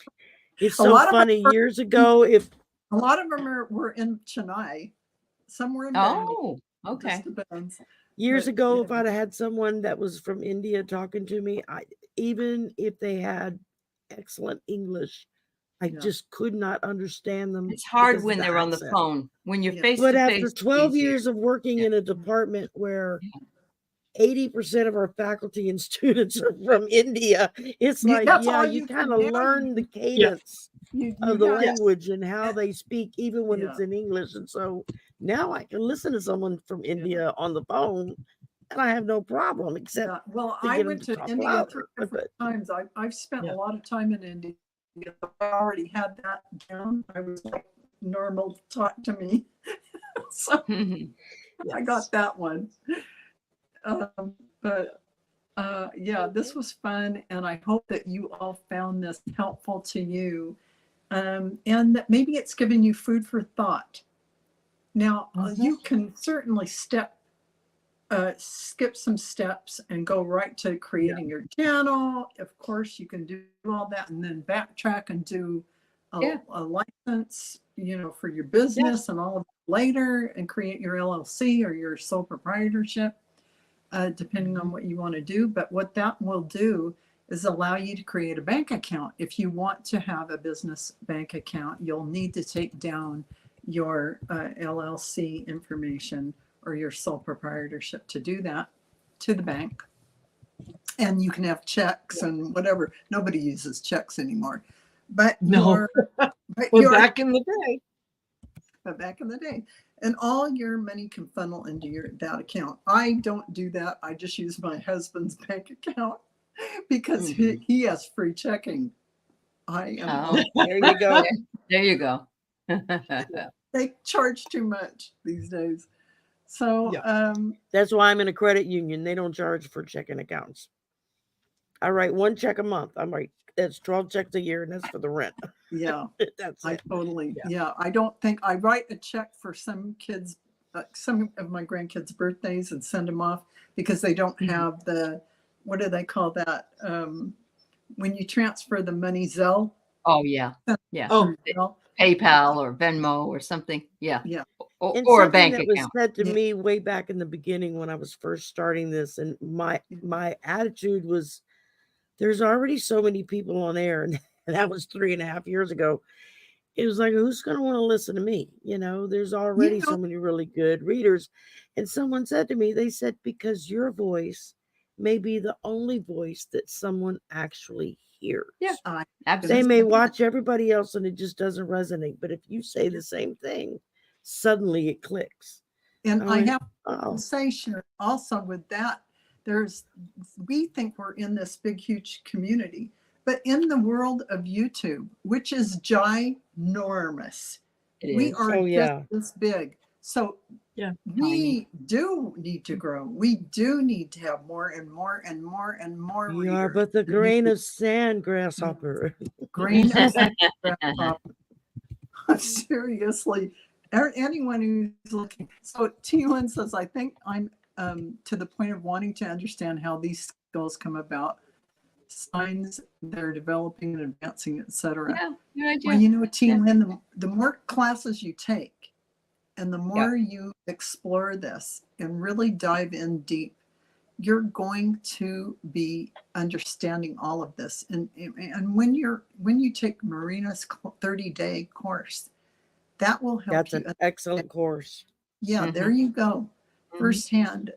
Speaker 3: It's
Speaker 1: A
Speaker 3: so
Speaker 1: lot of
Speaker 3: funny. Years ago, if
Speaker 1: A lot of them were in Chennai. Some were in Bangalore.
Speaker 2: Oh, okay.
Speaker 1: Just depends.
Speaker 3: years
Speaker 1: But,
Speaker 3: ago,
Speaker 1: yeah.
Speaker 3: if I'd have had someone that was from India talking to me, even if they had excellent English, I
Speaker 1: Yeah.
Speaker 3: just could not understand them.
Speaker 2: It's hard
Speaker 3: because of
Speaker 2: when
Speaker 3: the
Speaker 2: they're on the
Speaker 3: accent.
Speaker 2: phone. When you're
Speaker 1: Yeah.
Speaker 2: face
Speaker 3: But
Speaker 2: to
Speaker 3: after
Speaker 2: face,
Speaker 3: 12
Speaker 2: easier.
Speaker 3: years of working
Speaker 2: Yeah.
Speaker 3: in a department where 80% of our faculty and students are from India, it's
Speaker 1: Yeah,
Speaker 3: like,
Speaker 1: that's
Speaker 3: yeah,
Speaker 1: all
Speaker 3: you
Speaker 1: you
Speaker 3: kind
Speaker 1: can
Speaker 3: of
Speaker 1: do.
Speaker 3: learn the cadence
Speaker 1: You
Speaker 3: of the
Speaker 1: have-
Speaker 4: Yes.
Speaker 3: language and how they speak, even when
Speaker 1: Yeah.
Speaker 3: it's in English. And so now I can listen to someone from India on the phone and I have no problem, except
Speaker 1: yeah. Well,
Speaker 3: to
Speaker 1: I
Speaker 3: get 'em
Speaker 1: went
Speaker 3: to
Speaker 1: to
Speaker 3: talk
Speaker 1: India
Speaker 3: louder,
Speaker 1: 3
Speaker 3: but-
Speaker 1: different times. I've spent
Speaker 4: Yeah.
Speaker 1: a lot of time in India. I already had that down. I was like, normal, talk to me. So I got that one. But yeah, this was fun, and I hope that you all found this helpful to you, and that maybe it's given you food for thought. Now, you can certainly skip some steps and go right to creating your channel. Of course, you can do all that and then backtrack and do a license, for your business and all of that later, and create your LLC or your sole proprietorship, depending on what you want to do. But what that will do is allow you to create a bank account. If you want to have a business bank account, you'll need to take down your LLC information or your sole proprietorship to do that to the bank. And you can have checks and whatever. Nobody uses checks anymore. But
Speaker 4: No.
Speaker 1: your
Speaker 4: Back in the day.
Speaker 1: but back in the day. And all your money can funnel into that account. I don't do that. I just use my husband's bank account because he has free checking. I am.
Speaker 2: Oh,
Speaker 3: there you go.
Speaker 2: there you go.
Speaker 1: They charge too much these days. So
Speaker 3: That's why I'm in a credit union. They don't charge for checking accounts. I write one check a month. I'm like, that's 12 checks a year, and that's for the rent.
Speaker 1: yeah,
Speaker 3: That's
Speaker 1: I
Speaker 3: it.
Speaker 1: totally, I don't think I write a check for some kids, some of my grandkids' birthdays and send them off because they don't have what do they call that? When you transfer the money, Zelle.
Speaker 2: Oh, yeah. Yeah.
Speaker 4: Oh,
Speaker 1: Zelle.
Speaker 2: PayPal or Venmo or something. Yeah.
Speaker 1: Yeah.
Speaker 2: Or
Speaker 3: And
Speaker 2: a
Speaker 3: something
Speaker 2: bank
Speaker 3: that
Speaker 2: account.
Speaker 3: was said to
Speaker 1: Yeah.
Speaker 3: me way back in the beginning when I was first starting this, and my attitude was, there's already so many people on air, and that was 3.5 years ago. It was like, who's going to want to listen to me? There's already so many really good readers. And someone said to me, they said, because your voice may be the only voice that someone actually hears.
Speaker 2: Yeah.
Speaker 3: They
Speaker 2: Absolutely.
Speaker 3: may watch everybody else and it just doesn't resonate. But if you say the same thing, suddenly it clicks.
Speaker 1: And I have
Speaker 3: Oh,
Speaker 1: to say, Sharon, also with that, we think we're in this big, huge community, but in the world of YouTube, which is ginormous,
Speaker 2: It
Speaker 1: we
Speaker 2: is.
Speaker 1: are
Speaker 3: Oh, yeah.
Speaker 1: just this big. So
Speaker 4: Yeah.
Speaker 1: we do need to grow. We do need to have more and more and more and more
Speaker 3: you are
Speaker 1: readers.
Speaker 3: but the grain of sand, grasshopper.
Speaker 1: Grain of sand. Seriously, anyone who's looking. So T1 says, I think I'm to the point of wanting to understand how these skills come about, signs they're developing and advancing, etc.
Speaker 2: Yeah, good idea.
Speaker 1: Well, T1, the more classes you take and the more you explore this and really dive in deep, you're going to be understanding all of this. And when you take Marina's 30-day course, that will help
Speaker 3: That's
Speaker 1: you.
Speaker 3: an excellent course.
Speaker 1: Yeah, there you go.
Speaker 2: Mhm.
Speaker 1: Firsthand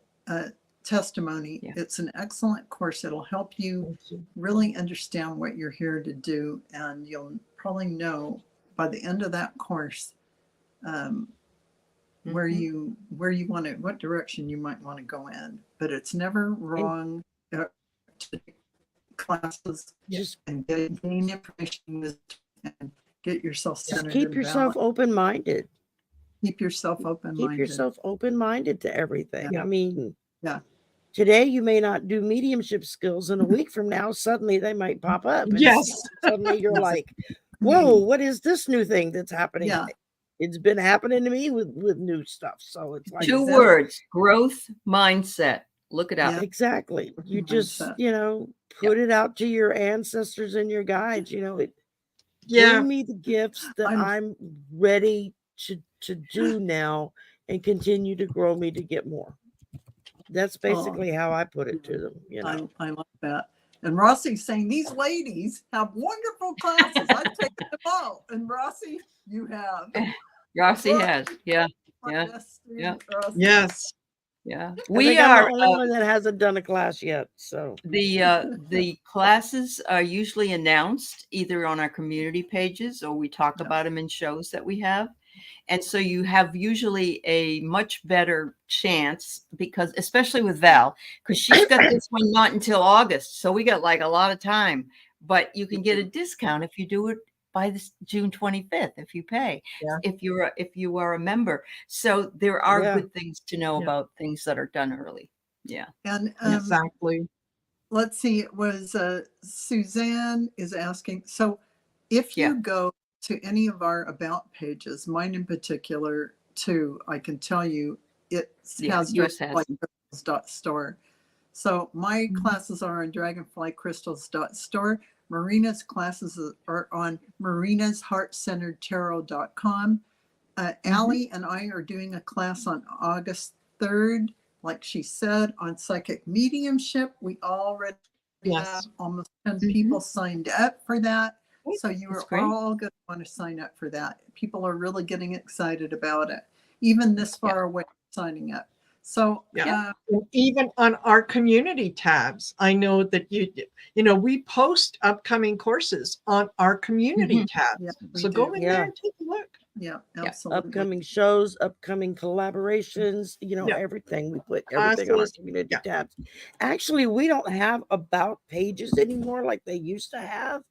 Speaker 1: testimony.
Speaker 2: Yeah.
Speaker 1: It's an excellent course. It'll help you really understand what you're here to do, and you'll probably know by the end of that course where
Speaker 2: Mhm.
Speaker 1: you want to, what direction you might want to go in. But it's never wrong to take classes
Speaker 3: Just
Speaker 1: and gain information and get yourself centered
Speaker 3: keep
Speaker 1: and
Speaker 3: yourself
Speaker 1: balanced.
Speaker 3: open-minded.
Speaker 1: Keep yourself
Speaker 3: Keep
Speaker 1: open-minded.
Speaker 3: yourself open-minded to everything.
Speaker 1: Yeah.
Speaker 3: I mean,
Speaker 1: Yeah.
Speaker 3: today you may not do mediumship skills, and a week from now, suddenly they might pop up. And
Speaker 4: Yes.
Speaker 3: suddenly you're
Speaker 1: Yes.
Speaker 3: like, whoa, what is this new thing that's happening?
Speaker 1: Yeah.
Speaker 3: It's been happening to me with new stuff. So it's like,
Speaker 2: Two
Speaker 1: Exactly.
Speaker 2: words: growth mindset. Look it up.
Speaker 1: Yeah.
Speaker 3: exactly. You just,
Speaker 1: Mindset.
Speaker 3: put it out to your ancestors and your guides,
Speaker 4: Yeah.
Speaker 3: bring me the gifts that
Speaker 1: I'm-
Speaker 3: I'm ready to do now and continue to grow me to get more. That's basically how I put it to them,
Speaker 1: I like that. And Rossi's saying these ladies have wonderful classes. I've taken them all. And Rossi, you have.
Speaker 2: Rossi has. Yeah.
Speaker 1: My
Speaker 2: Yeah.
Speaker 1: best student,
Speaker 2: Yeah.
Speaker 1: Rossi.
Speaker 4: Yes.
Speaker 2: Yeah.
Speaker 3: I
Speaker 2: We
Speaker 3: think I'm
Speaker 2: are
Speaker 3: the only one that hasn't done a class yet. So
Speaker 2: the classes are usually announced either on our community pages or we talk
Speaker 1: Yeah.
Speaker 2: about them in shows that we have. And so you have usually a much better chance because, especially with Val, because she's got this one not until August. So we got like a lot of time, but you can get a discount if you do it by this June 25th, if you pay,
Speaker 4: Yeah.
Speaker 2: if you are a member. So there are
Speaker 3: Yeah.
Speaker 2: good things to know
Speaker 1: Yeah.
Speaker 2: about things that are done early. Yeah.
Speaker 1: And
Speaker 4: Exactly.
Speaker 1: let's see, it was Suzanne is asking. So if you
Speaker 2: Yeah.
Speaker 1: go to any of our about pages, mine in particular too, I can tell you it
Speaker 2: Yeah,
Speaker 1: has
Speaker 2: yours has them.
Speaker 1: dragonflycrystals.store. So my classes are on dragonflycrystals.store. Marina's classes are on marinasheartcenteredtarot.com. Allie and I are doing a class on August 3rd, like she said, on psychic mediumship. We already
Speaker 4: Yes.
Speaker 1: have almost 10 people signed up for that. So you
Speaker 2: That's
Speaker 1: are
Speaker 2: great.
Speaker 1: all going to want to sign up for that. People are really getting excited about it, even this far away signing up. So
Speaker 4: Yeah. And even on our community tabs, I know that we post upcoming courses on our community tabs.
Speaker 1: yeah, we
Speaker 4: So
Speaker 1: do.
Speaker 4: go in
Speaker 3: Yeah.
Speaker 4: there and take a look.
Speaker 1: Yeah,
Speaker 2: Yeah.
Speaker 1: absolutely.
Speaker 3: upcoming shows, upcoming collaborations,
Speaker 4: Yeah.
Speaker 3: everything. We put everything on our
Speaker 4: Classes.
Speaker 3: community
Speaker 4: Yeah.
Speaker 3: tabs. Actually, we don't have about pages anymore like they used to have.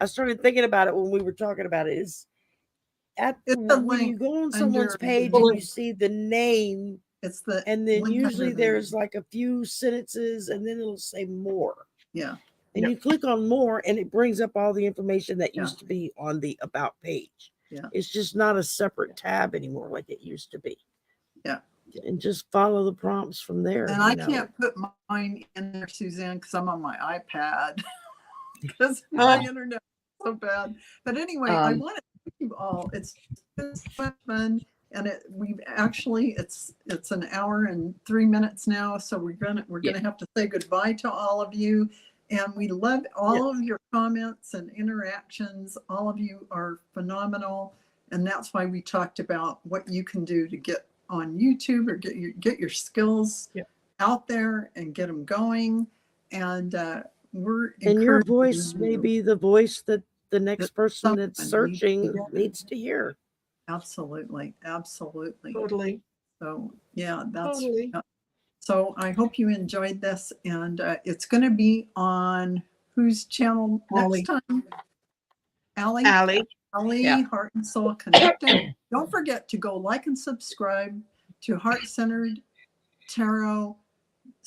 Speaker 3: I started thinking about it when we were talking about it.
Speaker 1: It's the
Speaker 3: When you
Speaker 1: link
Speaker 3: go on someone's
Speaker 1: under
Speaker 3: page
Speaker 1: the-
Speaker 3: and you see the name,
Speaker 1: It's the
Speaker 3: and then
Speaker 1: link
Speaker 3: usually
Speaker 1: under the
Speaker 3: there's
Speaker 1: name.
Speaker 3: like a few sentences and then it'll say more.
Speaker 1: Yeah.
Speaker 3: And
Speaker 4: Yeah.
Speaker 3: you click on more and it brings up all the information that
Speaker 1: Yeah.
Speaker 3: used to be on the about page.
Speaker 1: Yeah.
Speaker 3: It's just not a separate tab anymore like it used to be.
Speaker 1: Yeah.
Speaker 3: And just follow the prompts from there.
Speaker 1: And I can't put mine in there, Suzanne, because I'm on my iPad because my internet is so bad. But anyway, I want to thank you all. It's been so fun, and it's an hour and 3 minutes now. So we're gonna have to say goodbye to all of you. And we love all of your comments and interactions. All of you are phenomenal, and that's why we talked about what you can do to get on YouTube or get your skills out there and get them going. And we're
Speaker 3: and your
Speaker 1: encouraging
Speaker 3: voice may
Speaker 1: you.
Speaker 3: be the voice that the next
Speaker 1: That
Speaker 3: person that's
Speaker 1: someone needs to
Speaker 3: searching
Speaker 1: hear.
Speaker 3: needs to hear.
Speaker 1: Absolutely.
Speaker 4: Totally.
Speaker 1: So yeah, that's
Speaker 4: Totally.
Speaker 1: so I hope you enjoyed this, and it's going to be on whose channel
Speaker 4: Allie.
Speaker 1: next time? Allie,
Speaker 2: Yeah.
Speaker 1: Heart and Soul Connected. Don't forget to go like and subscribe to Heart Centered Tarot,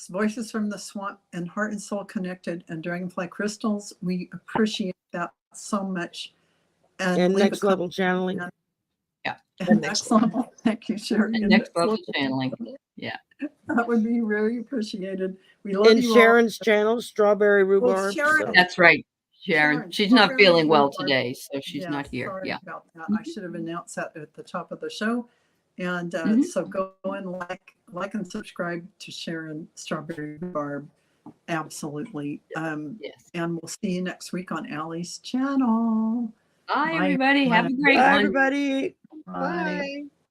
Speaker 1: Voices from the Swamp, and Heart and Soul Connected, and Dragonfly Crystals. We appreciate that so much.
Speaker 3: And
Speaker 1: leave a
Speaker 3: next level channeling.
Speaker 2: Yeah.
Speaker 1: And next level. Thank you, Sherry.
Speaker 2: And next level channeling. Yeah.
Speaker 1: That would be very appreciated. We love
Speaker 3: In
Speaker 1: you
Speaker 3: Sharon's channel, Strawberry
Speaker 1: Well,
Speaker 3: Rhubarb.
Speaker 1: Sharon-
Speaker 3: so-
Speaker 2: That's right, Sharon.
Speaker 1: Sharon,
Speaker 2: She's not
Speaker 1: strawberry
Speaker 2: feeling well
Speaker 1: rhubarb.
Speaker 2: today, so she's
Speaker 1: Yeah,
Speaker 2: not here.
Speaker 1: Sorry
Speaker 2: Yeah.
Speaker 1: about that. I should have announced that at the top of the show. And
Speaker 2: Mhm.
Speaker 1: so go and like and subscribe to Sharon Strawberry Rhubarb. Absolutely.
Speaker 2: Yes.
Speaker 1: And we'll see you next week on Allie's channel.
Speaker 2: Bye,
Speaker 1: Bye,
Speaker 2: everybody. Have a
Speaker 1: everyone.
Speaker 2: great
Speaker 3: Bye,
Speaker 2: one.
Speaker 3: everybody.
Speaker 1: Bye.
Speaker 4: Bye.